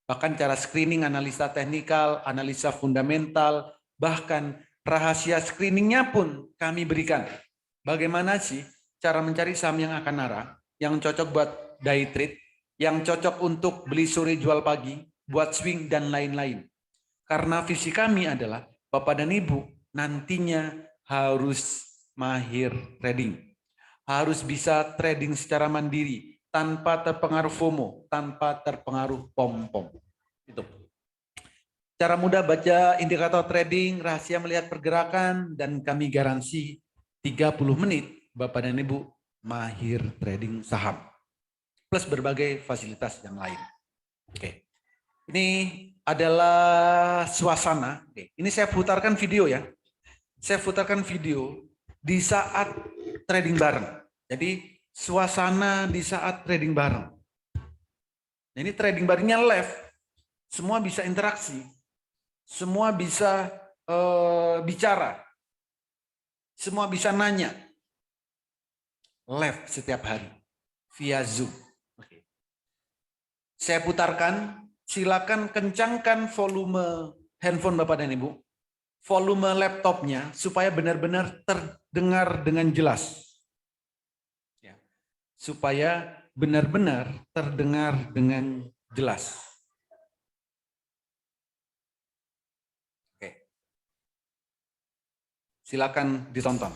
Bahkan cara screening, analisa teknikal, analisa fundamental, bahkan rahasia screeningnya pun kami berikan. Bagaimana sih cara mencari saham yang akan arah, yang cocok buat day trade, yang cocok untuk beli sore jual pagi, buat swing dan lain-lain. Karena visi kami adalah Bapak dan Ibu nantinya harus mahir trading. Harus bisa trading secara mandiri, tanpa terpengaruh FOMO, tanpa terpengaruh pom-pom. Itu. Cara mudah baca indikator trading, rahasia melihat pergerakan, dan kami garansi 30 menit Bapak dan Ibu mahir trading saham. Plus berbagai fasilitas yang lain. Oke. Ini adalah suasana. Oke. Ini saya putarkan video ya. Saya putarkan video di saat trading bareng. Jadi suasana di saat trading bareng. Nah, ini trading barengnya live. Semua bisa interaksi. Semua bisa bicara. Semua bisa nanya. Live setiap hari. Via Zoom. Oke. Saya putarkan. Silakan kencangkan volume handphone Bapak dan Ibu. Volume laptopnya supaya benar-benar terdengar dengan jelas. Ya. Supaya benar-benar terdengar dengan jelas. Oke. Silakan ditonton.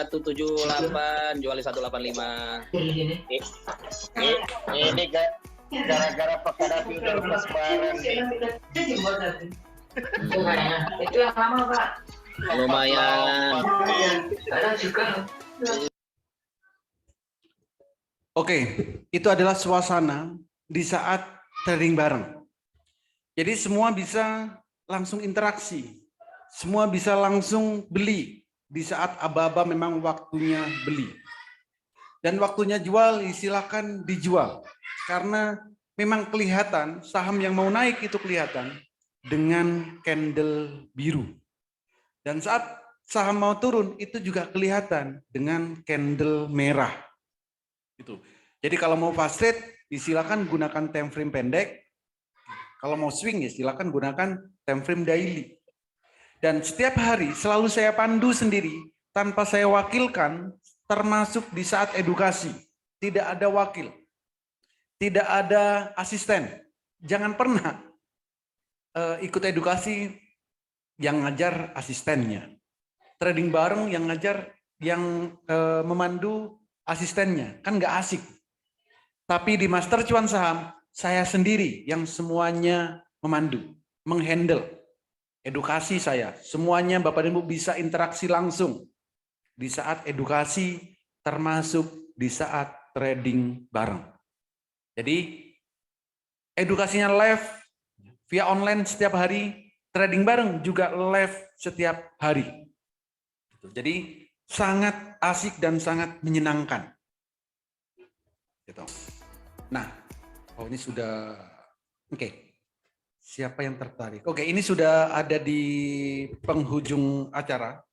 178, jual 185. Ini gara-gara Pak Kadapi udah lepas barang nih. Itu yang lama, Pak. Lumayan. Kadang juga. Oke, itu adalah suasana di saat trading bareng. Jadi semua bisa langsung interaksi, semua bisa langsung beli di saat aba-aba memang waktunya beli. Dan waktunya jual, silakan dijual. Karena memang kelihatan saham yang mau naik itu kelihatan dengan candle biru. Dan saat saham mau turun itu juga kelihatan dengan candle merah. Gitu. Jadi kalau mau fast trade, silakan gunakan time frame pendek. Kalau mau swing ya silakan gunakan time frame daily. Dan setiap hari selalu saya pandu sendiri tanpa saya wakilkan, termasuk di saat edukasi. Tidak ada wakil, tidak ada asisten. Jangan pernah ikut edukasi yang ngajar asistennya. Trading bareng yang ngajar, yang memandu asistennya, kan nggak asik. Tapi di Master Cuan Saham, saya sendiri yang semuanya memandu, menghandle edukasi saya. Semuanya Bapak dan Ibu bisa interaksi langsung di saat edukasi, termasuk di saat trading bareng. Jadi edukasinya live via online setiap hari, trading bareng juga live setiap hari. Jadi sangat asik dan sangat menyenangkan. Gitu. Nah, ini sudah oke. Siapa yang tertarik? Oke, ini sudah ada di penghujung acara.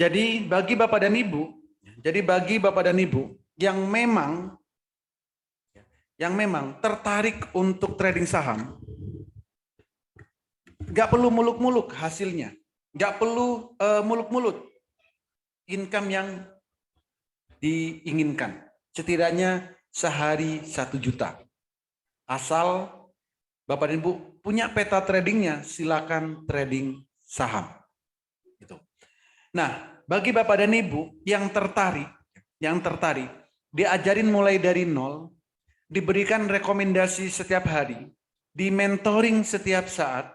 Jadi bagi Bapak dan Ibu, yang memang tertarik untuk trading saham, nggak perlu muluk-muluk hasilnya, nggak perlu muluk-muluk income yang diinginkan. Setidaknya sehari 1 juta. Asal Bapak dan Ibu punya peta tradingnya, silakan trading saham. Gitu. Nah, bagi Bapak dan Ibu yang tertarik, diajarin mulai dari nol, diberikan rekomendasi setiap hari, di mentoring setiap saat,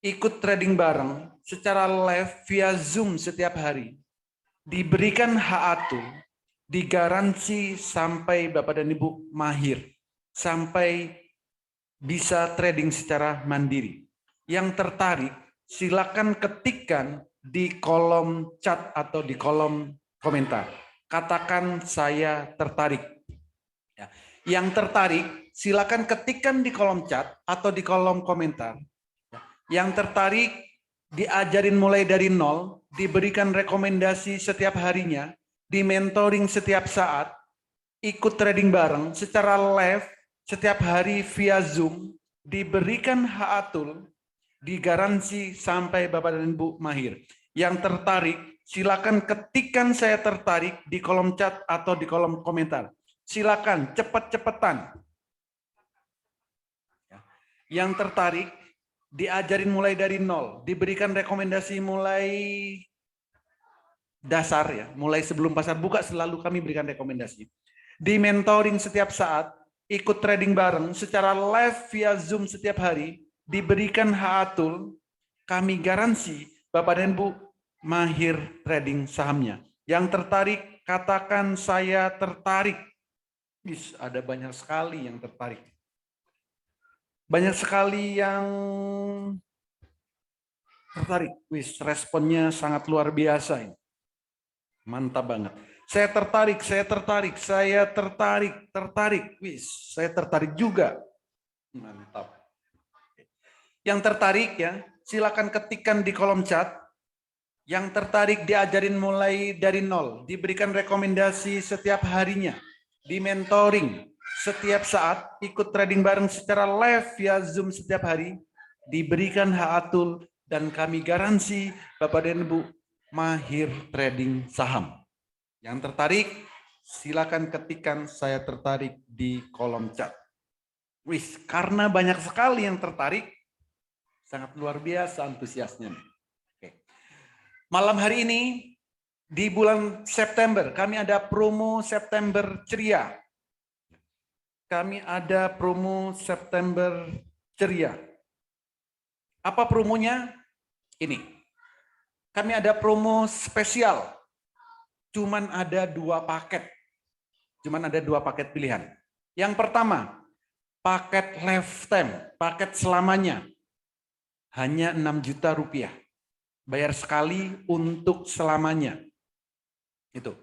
ikut trading bareng secara live via Zoom setiap hari, diberikan hak atur, digaransi sampai Bapak dan Ibu mahir, sampai bisa trading secara mandiri. Yang tertarik, silakan ketikkan di kolom chat atau di kolom komentar. Katakan saya tertarik. Yang tertarik, silakan ketikkan di kolom chat atau di kolom komentar. Yang tertarik, diajarin mulai dari nol, diberikan rekomendasi setiap harinya, di mentoring setiap saat, ikut trading bareng secara live setiap hari via Zoom, diberikan hak atur, digaransi sampai Bapak dan Ibu mahir. Yang tertarik, silakan ketikkan saya tertarik di kolom chat atau di kolom komentar. Silakan cepet-cepetan. Yang tertarik, diajarin mulai dari nol, diberikan rekomendasi mulai dasar ya, mulai sebelum pasar buka selalu kami berikan rekomendasi. Di mentoring setiap saat, ikut trading bareng secara live via Zoom setiap hari, diberikan hak atur, kami garansi Bapak dan Ibu mahir trading sahamnya. Yang tertarik, katakan saya tertarik. Ada banyak sekali yang tertarik. Banyak sekali yang tertarik. Responnya sangat luar biasa ini. Mantap banget. Saya tertarik. Saya tertarik juga. Mantap. Yang tertarik ya, silakan ketikkan di kolom chat. Yang tertarik diajarin mulai dari nol, diberikan rekomendasi setiap harinya, di mentoring setiap saat, ikut trading bareng secara live via Zoom setiap hari, diberikan hak atur dan kami garansi Bapak dan Ibu mahir trading saham. Yang tertarik, silakan ketikkan saya tertarik di kolom chat. Karena banyak sekali yang tertarik, sangat luar biasa antusiasnya. Oke. Malam hari ini, Di bulan September, kami ada promo September Ceria. Kami ada promo September Ceria. Apa promonya? Ini. Kami ada promo spesial. Cuman ada 2 paket. Cuman ada 2 paket pilihan. Yang pertama, paket lifetime, paket selamanya. Hanya 6 juta rupiah. Bayar sekali untuk selamanya. Itu.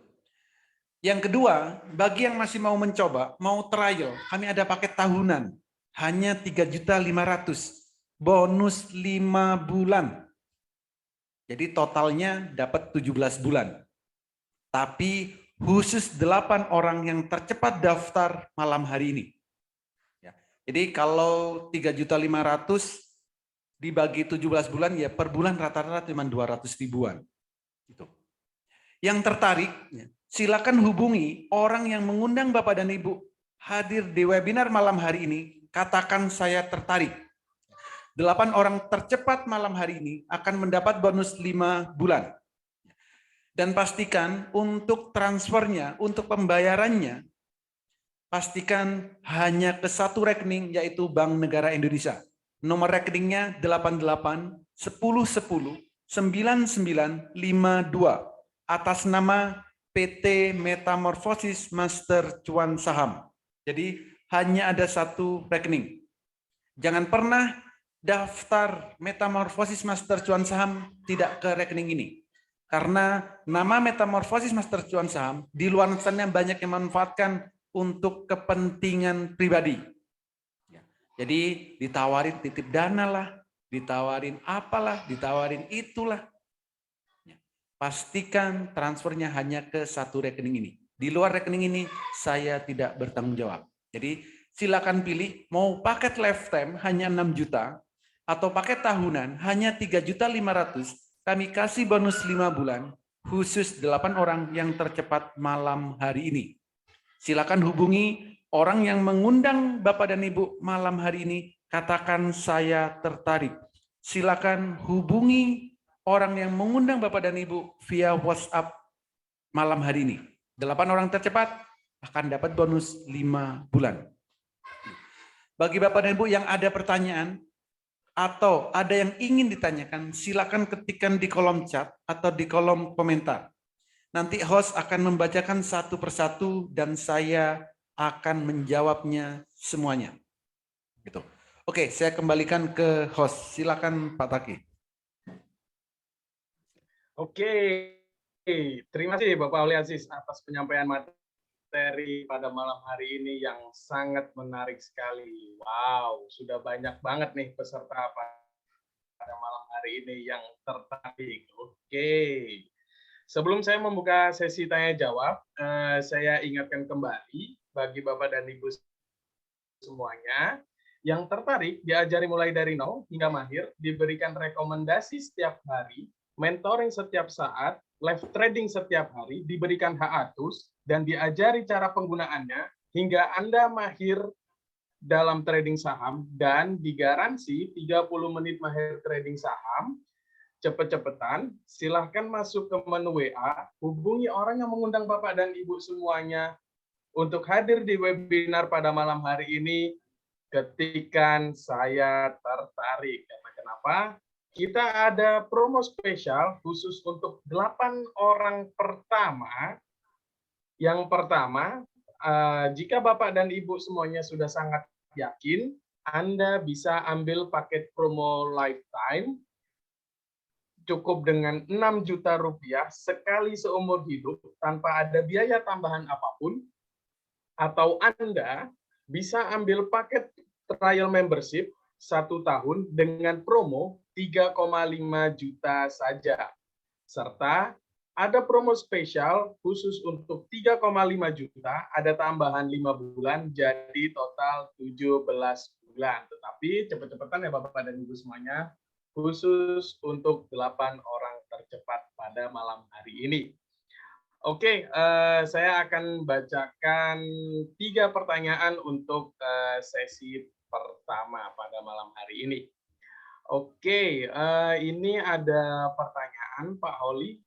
Yang kedua, bagi yang masih mau mencoba, mau trial, kami ada paket tahunan. Hanya 3.500.000. Bonus 5 bulan. Jadi totalnya dapat 17 bulan. Tapi khusus 8 orang yang tercepat daftar malam hari ini. Jadi kalau 3.500.000 dibagi 17 bulan, ya per bulan rata-rata cuma 200 ribuan. Gitu. Yang tertarik, silakan hubungi orang yang mengundang Bapak dan Ibu hadir di webinar malam hari ini. Katakan saya tertarik. 8 orang tercepat malam hari ini akan mendapat bonus 5 bulan. Dan pastikan untuk transfernya, untuk pembayarannya, pastikan hanya ke 1 rekening, yaitu Bank Negara Indonesia. Nomor rekeningnya 88 10 10 9952 atas nama PT Metamorfosis Master Cuan Saham. Jadi hanya ada 1 rekening. Jangan pernah daftar Metamorfosis Master Cuan Saham tidak ke rekening ini. Karena nama Metamorfosis Master Cuan Saham di luar sana banyak yang memanfaatkan untuk kepentingan pribadi. Jadi ditawarin titip dana lah, ditawarin apalah, ditawarin itulah. Pastikan transfernya hanya ke 1 rekening ini. Di luar rekening ini saya tidak bertanggung jawab. Jadi silakan pilih mau paket lifetime hanya 6 juta atau paket tahunan hanya 3.500.000. Kami kasih bonus 5 bulan khusus 8 orang yang tercepat malam hari ini. Silakan hubungi orang yang mengundang Bapak dan Ibu malam hari ini, katakan saya tertarik. Silakan hubungi orang yang mengundang Bapak dan Ibu via WhatsApp malam hari ini. 8 orang tercepat akan dapat bonus 5 bulan. Bagi Bapak dan Ibu yang ada pertanyaan atau ada yang ingin ditanyakan, silakan ketikkan di kolom chat atau di kolom komentar. Nanti host akan membacakan satu persatu dan saya akan menjawabnya semuanya. Gitu. Oke, saya kembalikan ke host. Silakan Pak Taki. Oke, terima kasih Bapak Oli Aziz atas penyampaian materi pada malam hari ini yang sangat menarik sekali. Wow, sudah banyak banget nih peserta pada malam hari ini yang tertarik. Oke. Sebelum saya membuka sesi tanya jawab, saya ingatkan kembali bagi Bapak dan Ibu semuanya yang tertarik diajari mulai dari nol hingga mahir, diberikan rekomendasi setiap hari, mentoring setiap saat, live trading setiap hari, diberikan hak atus, dan diajari cara penggunaannya hingga Anda mahir dalam trading saham dan digaransi 30 menit mahir trading saham. Cepet-cepetan, silahkan masuk ke menu WA, hubungi orang yang mengundang Bapak dan Ibu semuanya untuk hadir di webinar pada malam hari ini, ketikan saya tertarik. Karena kenapa? Kita ada promo spesial khusus untuk 8 orang pertama. Yang pertama, jika Bapak dan Ibu semuanya sudah sangat yakin, Anda bisa ambil paket promo lifetime, cukup dengan 6 juta rupiah sekali seumur hidup tanpa ada biaya tambahan apapun, atau Anda bisa ambil paket trial membership 1 tahun dengan promo 3,5 juta saja. Serta ada promo spesial khusus untuk 3,5 juta, ada tambahan 5 bulan, jadi total 17 bulan. Tetapi cepet-cepetan ya Bapak dan Ibu semuanya, khusus untuk 8 orang tercepat pada malam hari ini. Oke, saya akan bacakan 3 pertanyaan untuk sesi pertama pada malam hari ini. Oke, ini ada pertanyaan Pak Holi.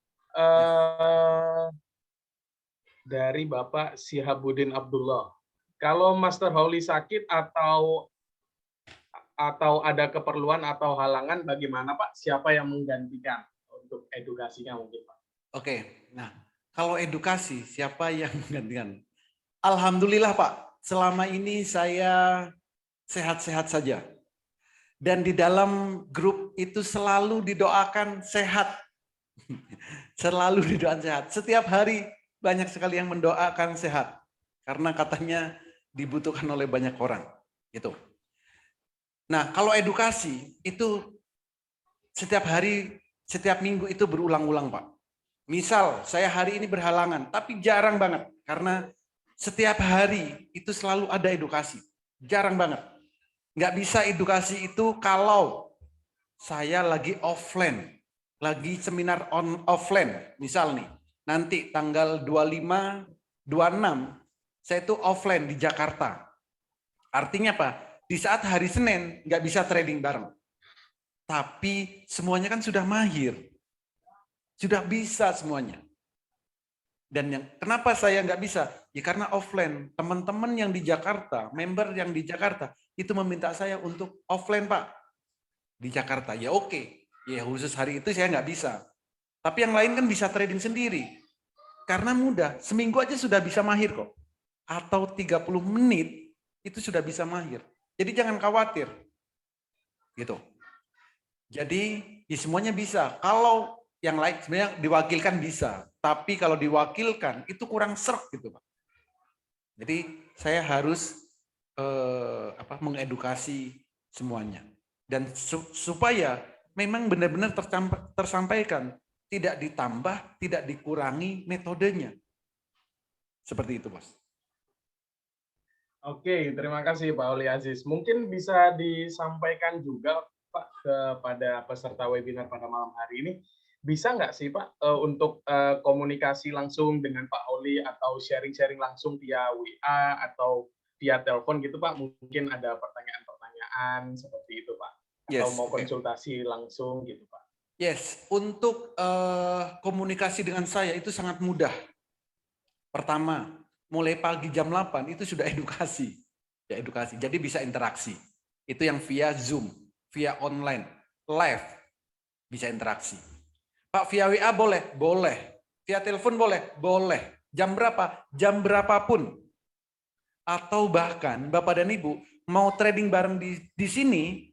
Dari Bapak Sihabuddin Abdullah. Kalau Master Holi sakit atau ada keperluan atau halangan, bagaimana Pak? Siapa yang menggantikan untuk edukasinya mungkin Pak? Oke, nah kalau edukasi siapa yang menggantikan? Alhamdulillah Pak, selama ini saya sehat-sehat saja. Dan di dalam grup itu selalu didoakan sehat. Selalu didoakan sehat. Setiap hari banyak sekali yang mendoakan sehat. Karena katanya dibutuhkan oleh banyak orang. Gitu. Nah, kalau edukasi itu setiap hari, setiap minggu itu berulang-ulang Pak. Misal saya hari ini berhalangan, tapi jarang banget. Karena setiap hari itu selalu ada edukasi. Jarang banget. Nggak bisa edukasi itu kalau saya lagi offline, lagi seminar offline. Misal nih, nanti tanggal 25, 26, saya itu offline di Jakarta. Artinya apa? Di saat hari Senin nggak bisa trading bareng. Tapi semuanya kan sudah mahir. Sudah bisa semuanya. Dan kenapa saya nggak bisa? Ya karena offline. Teman-teman yang di Jakarta, member yang di Jakarta, itu meminta saya untuk offline Pak. Di Jakarta, ya oke. Ya khusus hari itu saya nggak bisa. Tapi yang lain kan bisa trading sendiri. Karena mudah, seminggu aja sudah bisa mahir kok. Atau 30 menit, itu sudah bisa mahir. Jadi jangan khawatir. Gitu. Jadi ya semuanya bisa. Kalau yang lain sebenarnya diwakilkan bisa. Tapi kalau diwakilkan, itu kurang serk gitu Pak. Jadi saya harus mengedukasi semuanya dan supaya memang benar-benar tersampaikan, tidak ditambah, tidak dikurangi metodenya. Seperti itu, Bos. Oke, terima kasih Pak Oli Aziz. Mungkin bisa disampaikan juga Pak kepada peserta webinar pada malam hari ini, bisa nggak sih Pak untuk komunikasi langsung dengan Pak Oli atau sharing-sharing langsung via WA atau via telepon gitu Pak? Mungkin ada pertanyaan-pertanyaan seperti itu Pak. Atau mau konsultasi langsung gitu Pak. Yes, untuk komunikasi dengan saya itu sangat mudah. Pertama, mulai pagi jam 8 itu sudah edukasi. Ya, edukasi. Jadi bisa interaksi. Itu yang via Zoom, via online, live. Bisa interaksi. Pak, via WA boleh? Boleh. Via telepon boleh? Boleh. Jam berapa? Jam berapapun. Atau bahkan Bapak dan Ibu mau trading bareng di sini,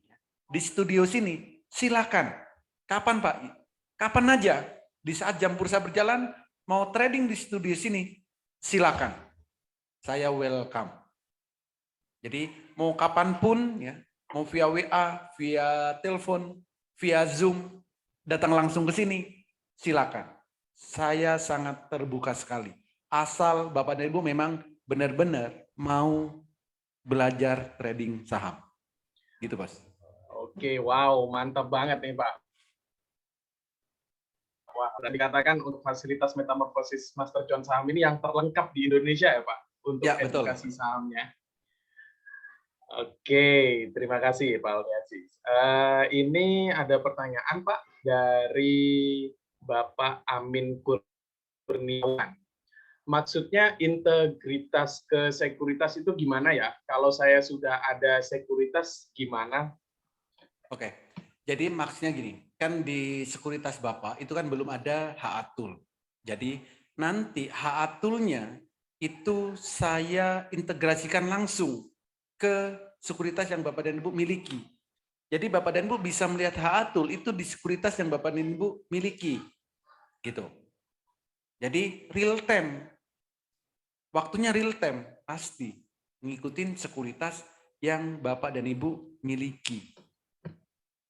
di studio sini, silakan. Kapan Pak? Kapan aja. Di saat jam bursa berjalan, mau trading di studio sini, silakan. Saya welcome. Jadi mau kapanpun, ya, mau via WA, via telepon, via Zoom, datang langsung ke sini, silakan. Saya sangat terbuka sekali. Asal Bapak dan Ibu memang benar-benar mau belajar trading saham. Gitu, Bos. Oke, wow, mantap banget nih, Pak. Wah, dikatakan untuk fasilitas metamorfosis Master John saham ini yang terlengkap di Indonesia ya, Pak, untuk ya, edukasi sahamnya. Oke, terima kasih Pak Oli Aziz. Ini ada pertanyaan Pak dari Bapak Amin Kurniawan. Maksudnya integritas ke sekuritas itu gimana ya? Kalau saya sudah ada sekuritas gimana? Oke, jadi maksudnya gini, kan di sekuritas Bapak itu kan belum ada HA-Tool. Jadi nanti HA-Tool-nya itu saya integrasikan langsung ke sekuritas yang Bapak dan Ibu miliki. Jadi Bapak dan Ibu bisa melihat HA-Tool itu di sekuritas yang Bapak dan Ibu miliki. Gitu. Jadi real time. Waktunya real time, pasti ngikutin sekuritas yang Bapak dan Ibu miliki.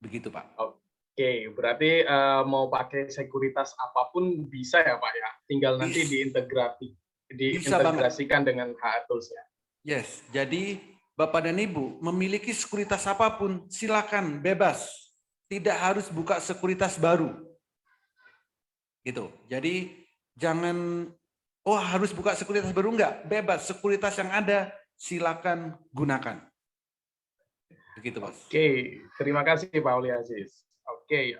Begitu, Pak. Oke, berarti mau pakai sekuritas apapun bisa ya, Pak ya? Tinggal nanti diintegrasikan dengan HA-Tools ya? Yes, jadi Bapak dan Ibu memiliki sekuritas apapun, silakan, bebas. Tidak harus buka sekuritas baru. Gitu. Jadi jangan harus buka sekuritas baru, enggak, bebas. Sekuritas yang ada silakan gunakan. Begitu, Mas. Oke, terima kasih Pak Oli Aziz. Oke,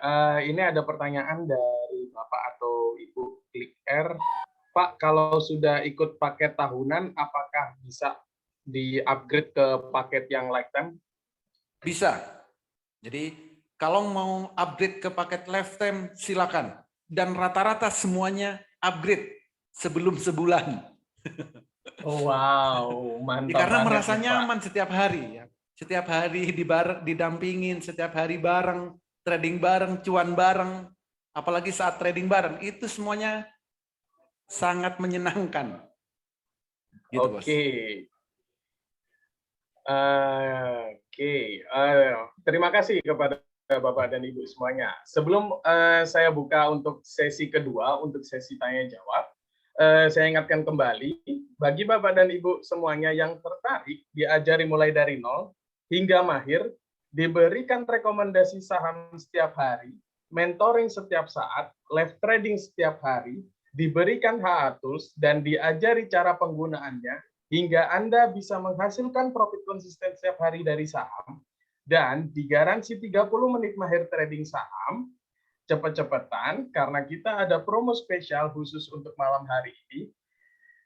ini ada pertanyaan dari Bapak atau Ibu klik R. Pak, kalau sudah ikut paket tahunan, apakah bisa di-upgrade ke paket yang lifetime? Bisa. Jadi kalau mau upgrade ke paket lifetime silakan. Dan rata-rata semuanya upgrade sebelum sebulan. Oh, wow, mantap Karena banget merasa nih, Pak. nyaman setiap hari ya. Setiap hari didampingin, setiap hari bareng, trading bareng, cuan bareng, apalagi saat trading bareng, itu semuanya sangat menyenangkan. Gitu, Bos. Oke. Terima kasih kepada Bapak dan Ibu semuanya. Sebelum saya buka untuk sesi kedua, untuk sesi tanya jawab, saya ingatkan kembali bagi Bapak dan Ibu semuanya yang tertarik diajari mulai dari nol hingga mahir, diberikan rekomendasi saham setiap hari, mentoring setiap saat, live trading setiap hari, diberikan HA Tools dan diajari cara penggunaannya hingga Anda bisa menghasilkan profit konsisten setiap hari dari saham dan digaransi 30 menit mahir trading saham. Cepet-cepetan karena kita ada promo spesial khusus untuk malam hari ini.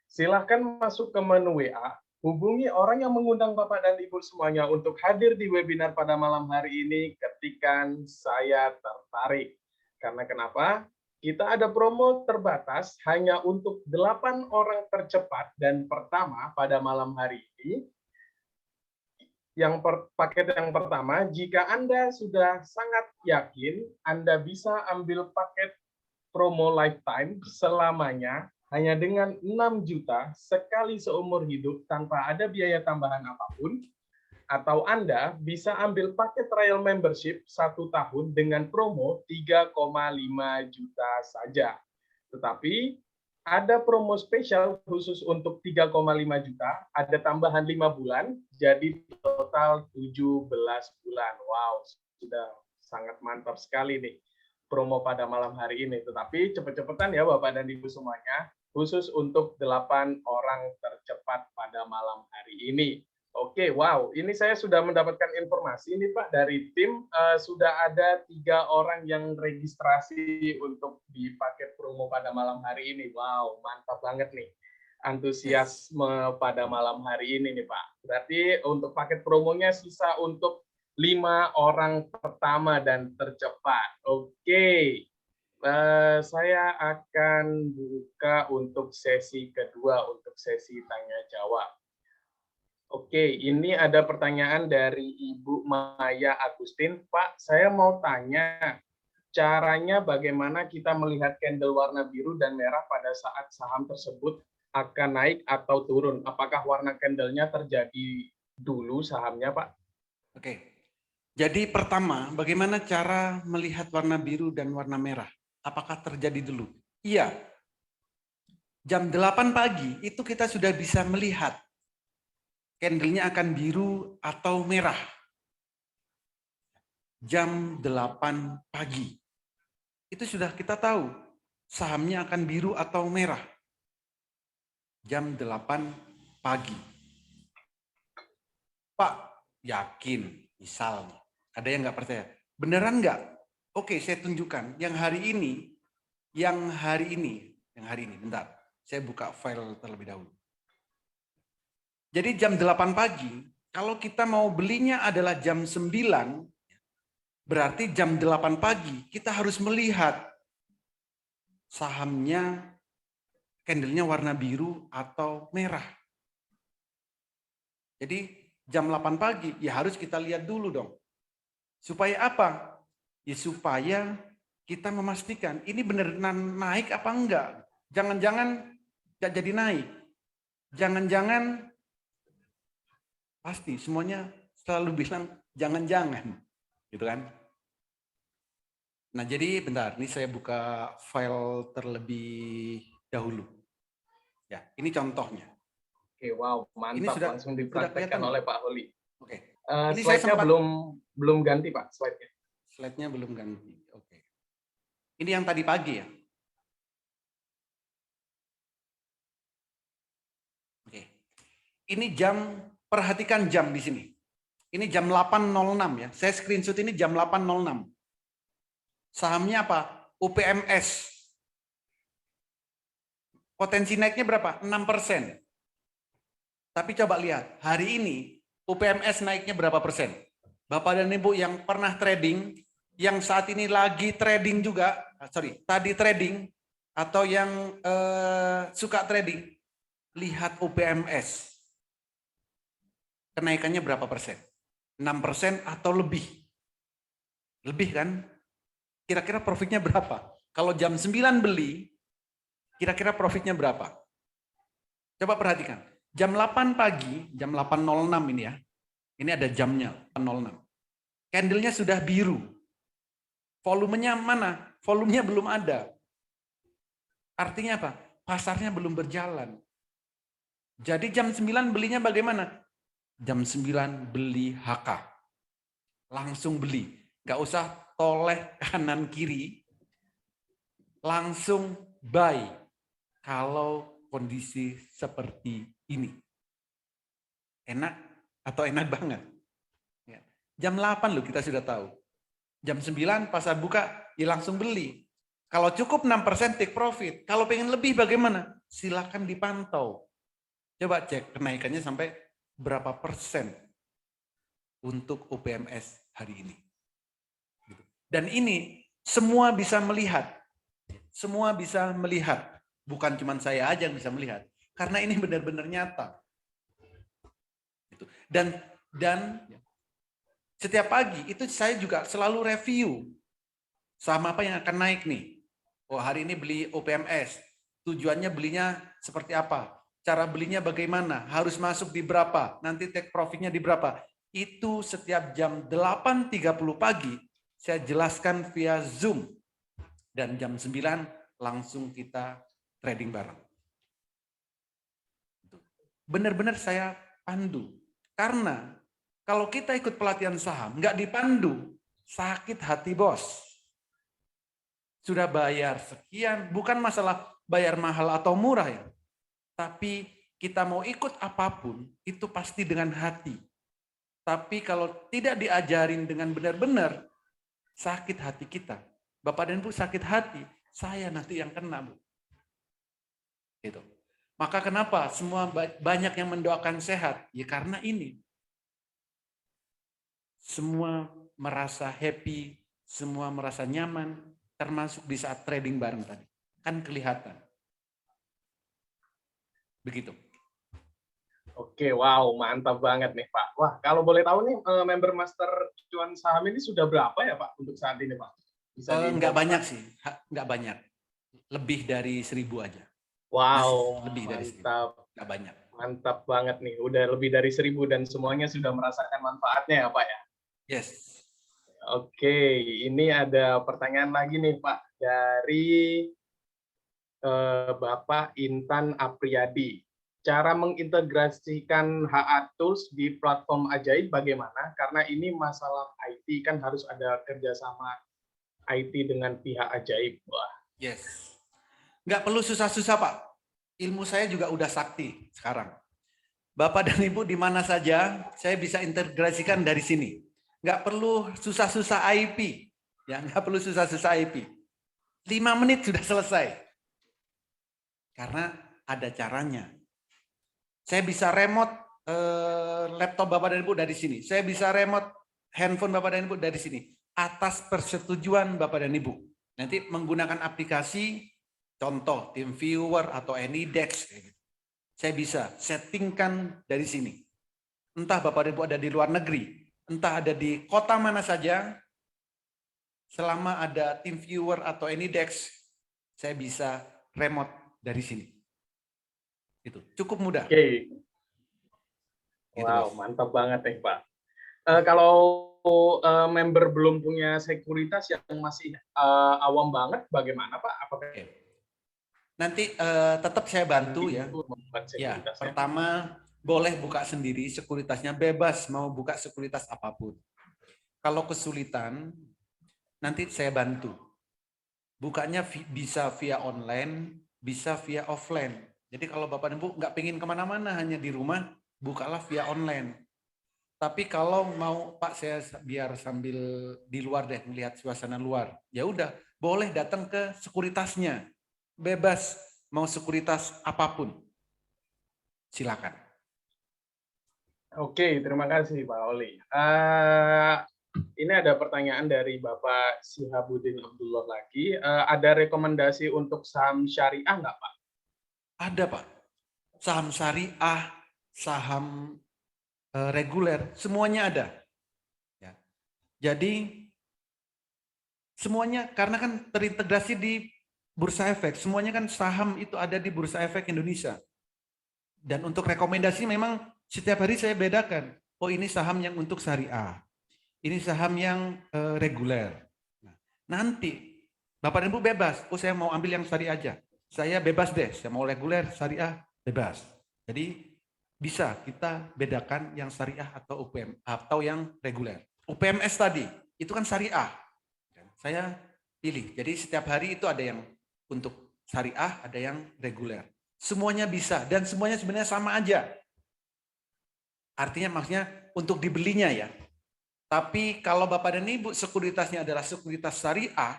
Silahkan masuk ke menu WA, hubungi orang yang mengundang Bapak dan Ibu semuanya untuk hadir di webinar pada malam hari ini ketika saya tertarik. Karena kenapa? Kita ada promo terbatas hanya untuk 8 orang tercepat dan pertama pada malam hari ini. Paket yang pertama, jika Anda sudah sangat yakin, Anda bisa ambil paket promo lifetime selamanya hanya dengan 6 juta sekali seumur hidup tanpa ada biaya tambahan apapun. Atau Anda bisa ambil paket trial membership 1 tahun dengan promo 3,5 juta saja. Tetapi ada promo spesial khusus untuk 3,5 juta, ada tambahan 5 bulan, jadi total 17 bulan. Wow, sudah sangat mantap sekali nih promo pada malam hari ini. Tetapi cepet-cepetan ya Bapak dan Ibu semuanya, khusus untuk 8 orang tercepat pada malam hari ini. Oke, wow, ini saya sudah mendapatkan informasi nih Pak dari tim, sudah ada 3 orang yang registrasi untuk di paket promo pada malam hari ini. Wow, mantap banget nih antusiasme pada malam hari ini nih Pak. Berarti untuk paket promonya sisa untuk 5 orang pertama dan tercepat. Oke, saya akan buka untuk sesi kedua, untuk sesi tanya jawab. Oke, ini ada pertanyaan dari Ibu Maya Agustin. Pak, saya mau tanya, caranya bagaimana kita melihat candle warna biru dan merah pada saat saham tersebut akan naik atau turun? Apakah warna candlenya terjadi dulu sahamnya, Pak? Oke. Jadi pertama, bagaimana cara melihat warna biru dan warna merah? Apakah terjadi dulu? Iya. Jam 8 pagi itu kita sudah bisa melihat candlenya akan biru atau merah. Jam 8 pagi. Itu sudah kita tahu sahamnya akan biru atau merah. Jam 8 pagi. Pak, yakin, misalnya. Ada yang nggak percaya. Beneran nggak? Oke, saya tunjukkan. Yang hari ini. Bentar, saya buka file terlebih dahulu. Jadi jam 8 pagi, kalau kita mau belinya adalah jam 9, berarti jam 8 pagi kita harus melihat sahamnya, candlenya warna biru atau merah. Jadi jam 8 pagi ya harus kita lihat dulu dong. Supaya apa? Ya supaya kita memastikan ini beneran naik apa enggak. Jangan-jangan nggak jadi naik. Jangan-jangan pasti semuanya selalu bilang jangan-jangan, gitu kan? Nah jadi bentar, ini saya buka file terlebih dahulu. Ya, ini contohnya. Oke, wow, mantap. Ini sudah, langsung dipraktekkan oleh Pak Holi. Oke. Ini slide-nya belum ganti Pak, slide-nya. Slide-nya belum ganti. Oke. Ini yang tadi pagi ya. Oke. Ini jam. Perhatikan jam di sini. Ini jam 8.06 ya. Saya screenshot ini jam 8.06. Sahamnya apa? UPMS. Potensi naiknya berapa? 6%. Tapi coba lihat, hari ini UPMS naiknya berapa persen? Bapak dan Ibu yang pernah trading, yang saat ini lagi trading juga, tadi trading, atau yang suka trading, lihat UPMS. Kenaikannya berapa persen? 6% atau lebih? Lebih kan? Kira-kira profitnya berapa? Kalau jam 9 beli, kira-kira profitnya berapa? Coba perhatikan. Jam 8 pagi, jam 8.06 ini ya. Ini ada jamnya, 8.06. Candle-nya sudah biru. Volumenya mana? Volumenya belum ada. Artinya apa? Pasarnya belum berjalan. Jadi jam 9 belinya bagaimana? Jam 9 beli HK. Langsung beli. Nggak usah toleh kanan kiri. Langsung buy. Kalau kondisi seperti ini. Enak atau enak banget? Ya. Jam 8 loh kita sudah tahu. Jam 9 pasar buka, ya langsung beli. Kalau cukup 6% take profit. Kalau pengen lebih bagaimana? Silakan dipantau. Coba cek kenaikannya sampai berapa persen untuk UPMS hari ini. Dan ini semua bisa melihat. Semua bisa melihat. Bukan cuma saya aja yang bisa melihat. Karena ini benar-benar nyata. Dan setiap pagi itu saya juga selalu review sama apa yang akan naik nih. Oh hari ini beli UPMS. Tujuannya belinya seperti apa? Cara belinya bagaimana? Harus masuk di berapa? Nanti take profitnya di berapa? Itu setiap jam 8.30 pagi saya jelaskan via Zoom. Dan jam 9 langsung kita trading bareng. Benar-benar saya pandu. Karena kalau kita ikut pelatihan saham, nggak dipandu, sakit hati bos. Sudah bayar sekian, bukan masalah bayar mahal atau murah ya. Tapi kita mau ikut apapun, itu pasti dengan hati. Tapi kalau tidak diajarin dengan benar-benar, sakit hati kita. Bapak dan Ibu sakit hati, saya nanti yang kena, Bu. Gitu. Maka kenapa semua banyak yang mendoakan sehat? Ya karena ini. Semua merasa happy, semua merasa nyaman, termasuk di saat trading bareng tadi. Kan kelihatan. Begitu. Oke, wow, mantap banget nih Pak. Wah, kalau boleh tahu nih, member Master Cuan Saham ini sudah berapa ya Pak untuk saat ini Pak? Bisa Nggak banyak sih, nggak banyak. Lebih dari 1.000 aja. Wow, lebih dari 1.000. mantap. Nggak banyak. Mantap banget nih, udah lebih dari 1.000 dan semuanya sudah merasakan manfaatnya ya Pak ya? Yes. Oke, ini ada pertanyaan lagi nih Pak dari Bapak Intan Apriyadi. Cara mengintegrasikan HA Tools di platform Ajaib bagaimana? Karena ini masalah IT kan harus ada kerjasama IT dengan pihak Ajaib. Wah. Yes. Nggak perlu susah-susah Pak. Ilmu saya juga udah sakti sekarang. Bapak dan Ibu di mana saja, saya bisa integrasikan dari sini. Nggak perlu susah-susah IP. Ya, nggak perlu susah-susah IP. 5 menit sudah selesai. Karena ada caranya. Saya bisa remote laptop Bapak dan Ibu dari sini. Saya bisa remote handphone Bapak dan Ibu dari sini. Atas persetujuan Bapak dan Ibu. Nanti menggunakan aplikasi, contoh TeamViewer atau AnyDesk. Saya bisa settingkan dari sini. Entah Bapak dan Ibu ada di luar negeri, entah ada di kota mana saja, selama ada TeamViewer atau AnyDesk, saya bisa remote dari sini. Itu cukup mudah. Oke. Gitu, wow, Bos. mantap banget nih Pak. Kalau member belum punya sekuritas yang masih awam banget, bagaimana Pak? Apakah nanti tetap saya bantu ya. Ya, pertama boleh buka sendiri sekuritasnya, bebas mau buka sekuritas apapun. Kalau kesulitan, nanti saya bantu. Bukanya bisa via online, bisa via offline. Jadi kalau Bapak dan Ibu nggak pengen kemana-mana, hanya di rumah, bukalah via online. Tapi kalau mau Pak saya biar sambil di luar deh melihat suasana luar, ya udah boleh datang ke sekuritasnya, bebas mau sekuritas apapun. Silakan. Oke, terima kasih Pak Oli. Ini ada pertanyaan dari Bapak Sihabuddin Abdullah lagi. Ada rekomendasi untuk saham syariah nggak Pak? Ada Pak. Saham syariah, saham reguler, semuanya ada. Ya. Jadi semuanya karena kan terintegrasi di Bursa Efek, semuanya kan saham itu ada di Bursa Efek Indonesia. Dan untuk rekomendasi memang setiap hari saya bedakan. Oh ini saham yang untuk syariah, ini saham yang reguler. Nah, nanti Bapak dan Ibu bebas. Oh saya mau ambil yang syariah aja. Saya bebas deh. Saya mau reguler, syariah, bebas. Jadi bisa kita bedakan yang syariah atau UPM atau yang reguler. UPMS tadi itu kan syariah. Saya pilih. Jadi setiap hari itu ada yang untuk syariah, ada yang reguler. Semuanya bisa dan semuanya sebenarnya sama aja. Artinya maksudnya untuk dibelinya ya. Tapi kalau Bapak dan Ibu sekuritasnya adalah sekuritas syariah,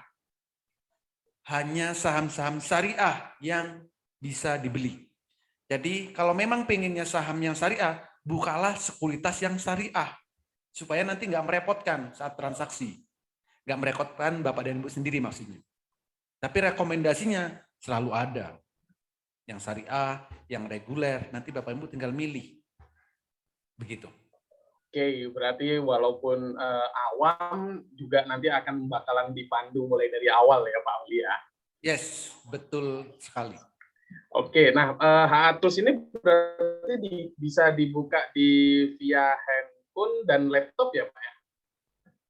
hanya saham-saham syariah yang bisa dibeli. Jadi kalau memang pengennya saham yang syariah, bukalah sekuritas yang syariah. Supaya nanti nggak merepotkan saat transaksi. Nggak merepotkan Bapak dan Ibu sendiri maksudnya. Tapi rekomendasinya selalu ada. Yang syariah, yang reguler, nanti Bapak Ibu tinggal milih. Begitu. Oke, berarti walaupun awam juga nanti akan bakalan dipandu mulai dari awal ya Pak Oli ya. Yes, betul sekali. Oke, nah H-Atus ini berarti bisa dibuka via handphone dan laptop ya Pak ya?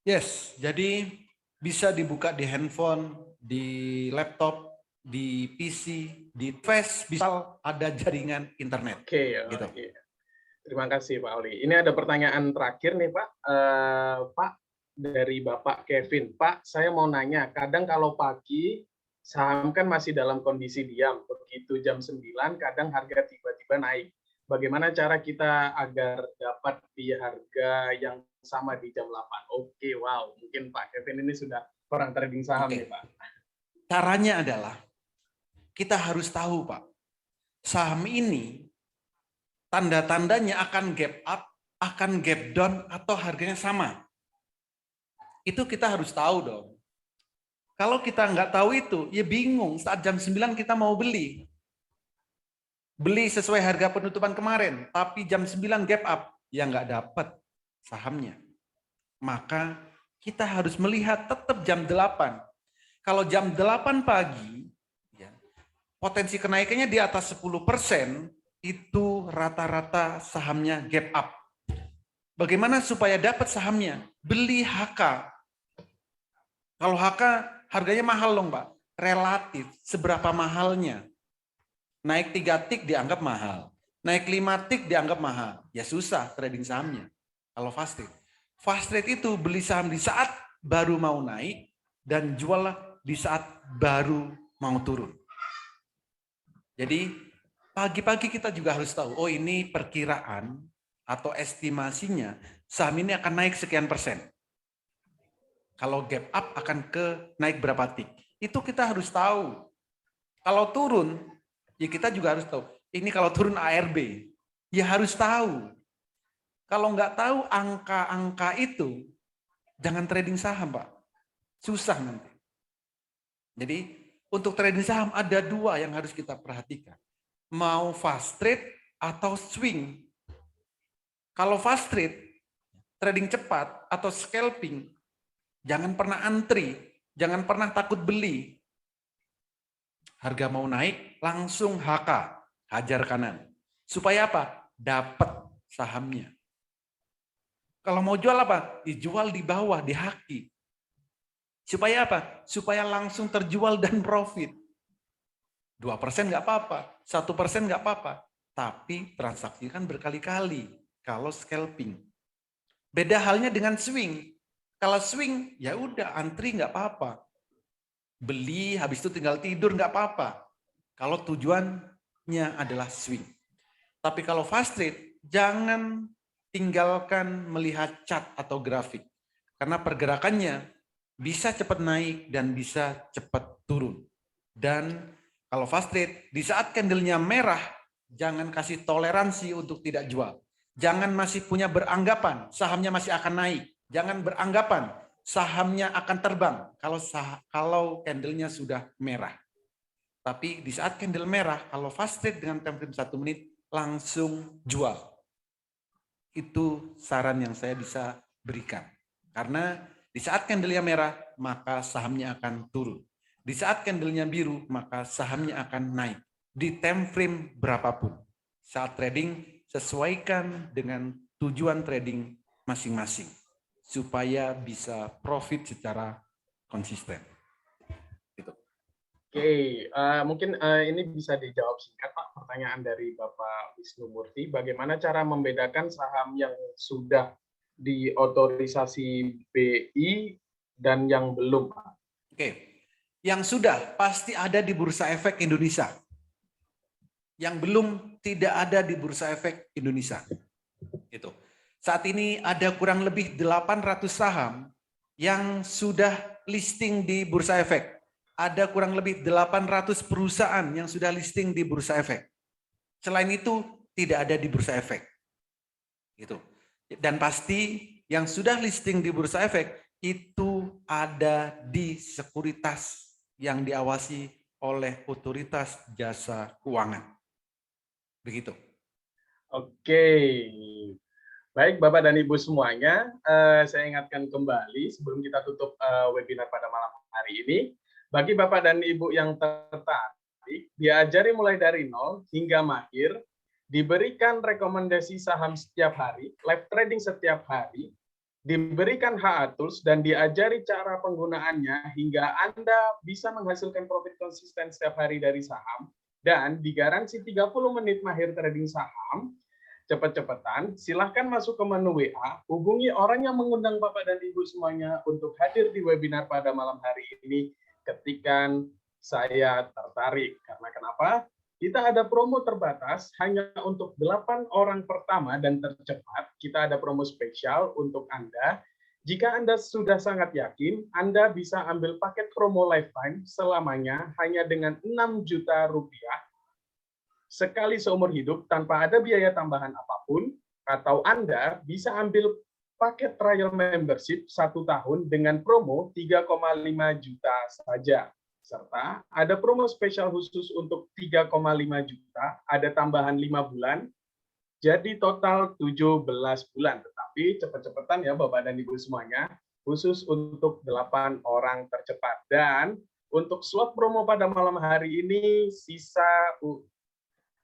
Yes, jadi bisa dibuka di handphone, di laptop, di PC, di device, bisa ada jaringan internet. Oke, gitu. Oke. Terima kasih Pak Oli. Ini ada pertanyaan terakhir nih Pak. Pak, dari Bapak Kevin. Pak, saya mau nanya, kadang kalau pagi saham kan masih dalam kondisi diam. Begitu jam 9, kadang harga tiba-tiba naik. Bagaimana cara kita agar dapat di harga yang sama di jam 8? Oke, wow. Mungkin Pak Kevin ini sudah orang trading saham nih Pak. Caranya adalah, kita harus tahu Pak, saham ini tanda-tandanya akan gap up, akan gap down, atau harganya sama. Itu kita harus tahu dong. Kalau kita nggak tahu itu, ya bingung saat jam 9 kita mau beli. Beli sesuai harga penutupan kemarin, tapi jam 9 gap up, ya nggak dapat sahamnya. Maka kita harus melihat tetap jam 8. Kalau jam 8 pagi, ya, potensi kenaikannya di atas 10%, itu rata-rata sahamnya gap up. Bagaimana supaya dapat sahamnya? Beli HK. Kalau HK harganya mahal dong Pak. Relatif, seberapa mahalnya? Naik 3 tik dianggap mahal. Naik 5 tik dianggap mahal. Ya susah trading sahamnya. Kalau fast trade. Fast trade itu beli saham di saat baru mau naik dan jual di saat baru mau turun. Jadi pagi-pagi kita juga harus tahu, oh ini perkiraan atau estimasinya saham ini akan naik sekian persen. Kalau gap up akan ke naik berapa tik. Itu kita harus tahu. Kalau turun, ya kita juga harus tahu. Ini kalau turun ARB, ya harus tahu. Kalau nggak tahu angka-angka itu, jangan trading saham Pak. Susah nanti. Jadi untuk trading saham ada 2 yang harus kita perhatikan. Mau fast trade atau swing. Kalau fast trade, trading cepat atau scalping, jangan pernah antri, jangan pernah takut beli. Harga mau naik, langsung HK, hajar kanan. Supaya apa? Dapat sahamnya. Kalau mau jual apa? Dijual di bawah, dihaki. Supaya apa? Supaya langsung terjual dan profit. 2% nggak apa-apa, 1% nggak apa-apa. Tapi transaksi kan berkali-kali kalau scalping. Beda halnya dengan swing. Kalau swing, ya udah antri nggak apa-apa. Beli, habis itu tinggal tidur nggak apa-apa. Kalau tujuannya adalah swing. Tapi kalau fast trade, jangan tinggalkan melihat chart atau grafik. Karena pergerakannya bisa cepat naik dan bisa cepat turun. Dan kalau fast trade, di saat candlenya merah, jangan kasih toleransi untuk tidak jual. Jangan masih punya beranggapan sahamnya masih akan naik. Jangan beranggapan sahamnya akan terbang kalau candlenya sudah merah. Tapi di saat candle merah, kalau fast trade dengan time frame 1 menit, langsung jual. Itu saran yang saya bisa berikan. Karena di saat candlenya merah, maka sahamnya akan turun. Di saat candlenya biru, maka sahamnya akan naik. Di time frame berapapun. Saat trading, sesuaikan dengan tujuan trading masing-masing. Supaya bisa profit secara konsisten. Gitu. Oke, mungkin ini bisa dijawab singkat Pak, pertanyaan dari Bapak Wisnu Murti. Bagaimana cara membedakan saham yang sudah diotorisasi BI dan yang belum Pak? Oke. Yang sudah pasti ada di Bursa Efek Indonesia. Yang belum tidak ada di Bursa Efek Indonesia. Gitu. Saat ini ada kurang lebih 800 saham yang sudah listing di Bursa Efek. Ada kurang lebih 800 perusahaan yang sudah listing di Bursa Efek. Selain itu tidak ada di Bursa Efek. Gitu. Dan pasti yang sudah listing di Bursa Efek itu ada di sekuritas yang diawasi oleh otoritas jasa keuangan. Begitu. Oke. Baik, Bapak dan Ibu semuanya, saya ingatkan kembali sebelum kita tutup webinar pada malam hari ini, bagi Bapak dan Ibu yang tertarik, diajari mulai dari nol hingga mahir, diberikan rekomendasi saham setiap hari, live trading setiap hari, diberikan HA Tools dan diajari cara penggunaannya hingga Anda bisa menghasilkan profit konsisten setiap hari dari saham, dan digaransi 30 menit mahir trading saham, cepet-cepetan, silahkan masuk ke menu WA, hubungi orang yang mengundang Bapak dan Ibu semuanya untuk hadir di webinar pada malam hari ini, ketikan saya tertarik. Karena kenapa? Kita ada promo terbatas hanya untuk 8 orang pertama dan tercepat. Kita ada promo spesial untuk Anda. Jika Anda sudah sangat yakin, Anda bisa ambil paket promo lifetime selamanya hanya dengan 6 juta rupiah sekali seumur hidup tanpa ada biaya tambahan apapun, atau Anda bisa ambil paket trial membership 1 tahun dengan promo 3,5 juta saja. Serta ada promo spesial khusus untuk 3,5 juta, ada tambahan 5 bulan, jadi total 17 bulan. Tetapi cepat-cepatan ya Bapak dan Ibu semuanya, khusus untuk 8 orang tercepat. Dan untuk slot promo pada malam hari ini sisa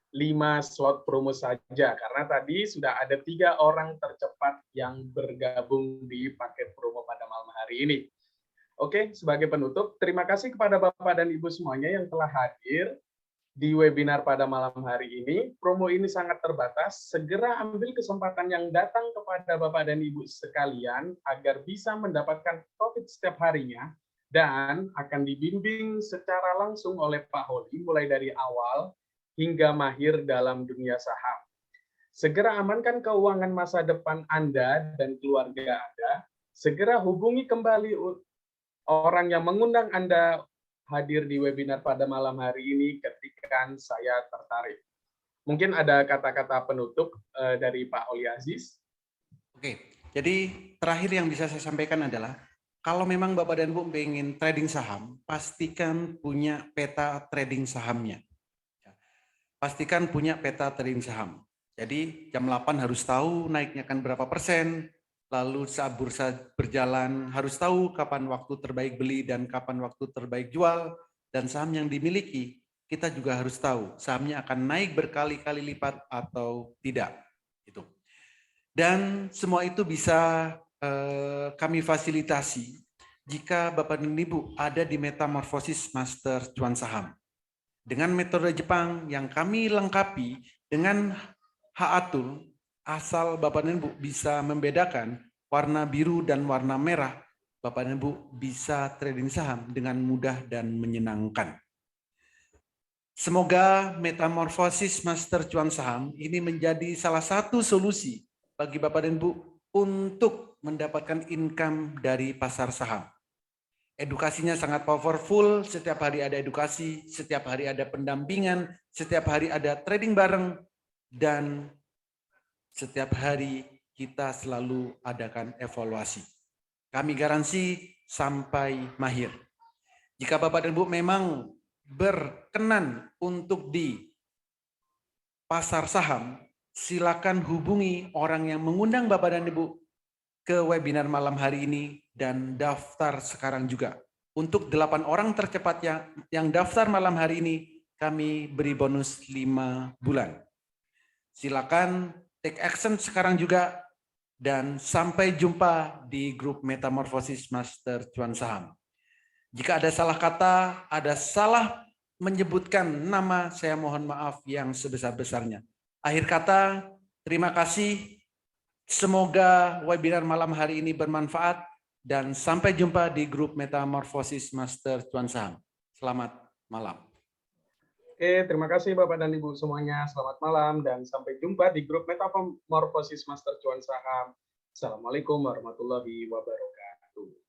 5 slot promo saja, karena tadi sudah ada 3 orang tercepat yang bergabung di paket promo pada malam hari ini. Oke, sebagai penutup, terima kasih kepada Bapak dan Ibu semuanya yang telah hadir di webinar pada malam hari ini. Promo ini sangat terbatas, segera ambil kesempatan yang datang kepada Bapak dan Ibu sekalian agar bisa mendapatkan profit setiap harinya dan akan dibimbing secara langsung oleh Pak Holi mulai dari awal hingga mahir dalam dunia saham. Segera amankan keuangan masa depan Anda dan keluarga Anda. Segera hubungi kembali orang yang mengundang Anda hadir di webinar pada malam hari ini ketika saya tertarik. Mungkin ada kata-kata penutup dari Pak Oli Aziz. Oke, jadi terakhir yang bisa saya sampaikan adalah kalau memang Bapak dan Ibu ingin trading saham, pastikan punya peta trading sahamnya. Pastikan punya peta trading saham. Jadi jam 8 harus tahu naiknya kan berapa persen, lalu saat bursa berjalan harus tahu kapan waktu terbaik beli dan kapan waktu terbaik jual, dan saham yang dimiliki kita juga harus tahu sahamnya akan naik berkali-kali lipat atau tidak. Gitu. Dan semua itu bisa kami fasilitasi jika Bapak dan Ibu ada di Metamorfosis Master Cuan Saham. Dengan metode Jepang yang kami lengkapi dengan HA Tool, asal Bapak dan Ibu bisa membedakan warna biru dan warna merah, Bapak dan Ibu bisa trading saham dengan mudah dan menyenangkan. Semoga Metamorfosis Master Cuan Saham ini menjadi salah satu solusi bagi Bapak dan Ibu untuk mendapatkan income dari pasar saham. Edukasinya sangat powerful, setiap hari ada edukasi, setiap hari ada pendampingan, setiap hari ada trading bareng, dan setiap hari kita selalu adakan evaluasi. Kami garansi sampai mahir. Jika Bapak dan Ibu memang berkenan untuk di pasar saham, silakan hubungi orang yang mengundang Bapak dan Ibu ke webinar malam hari ini dan daftar sekarang juga. Untuk 8 orang tercepat yang daftar malam hari ini, kami beri bonus 5 bulan. Silakan take action sekarang juga dan sampai jumpa di grup Metamorfosis Master Cuan Saham. Jika ada salah kata, ada salah menyebutkan nama, saya mohon maaf yang sebesar-besarnya. Akhir kata, terima kasih. Semoga webinar malam hari ini bermanfaat dan sampai jumpa di grup Metamorfosis Master Cuan Saham. Selamat malam. Oke, terima kasih Bapak dan Ibu semuanya. Selamat malam dan sampai jumpa di grup Metamorfosis Master Cuan Saham. Assalamualaikum warahmatullahi wabarakatuh.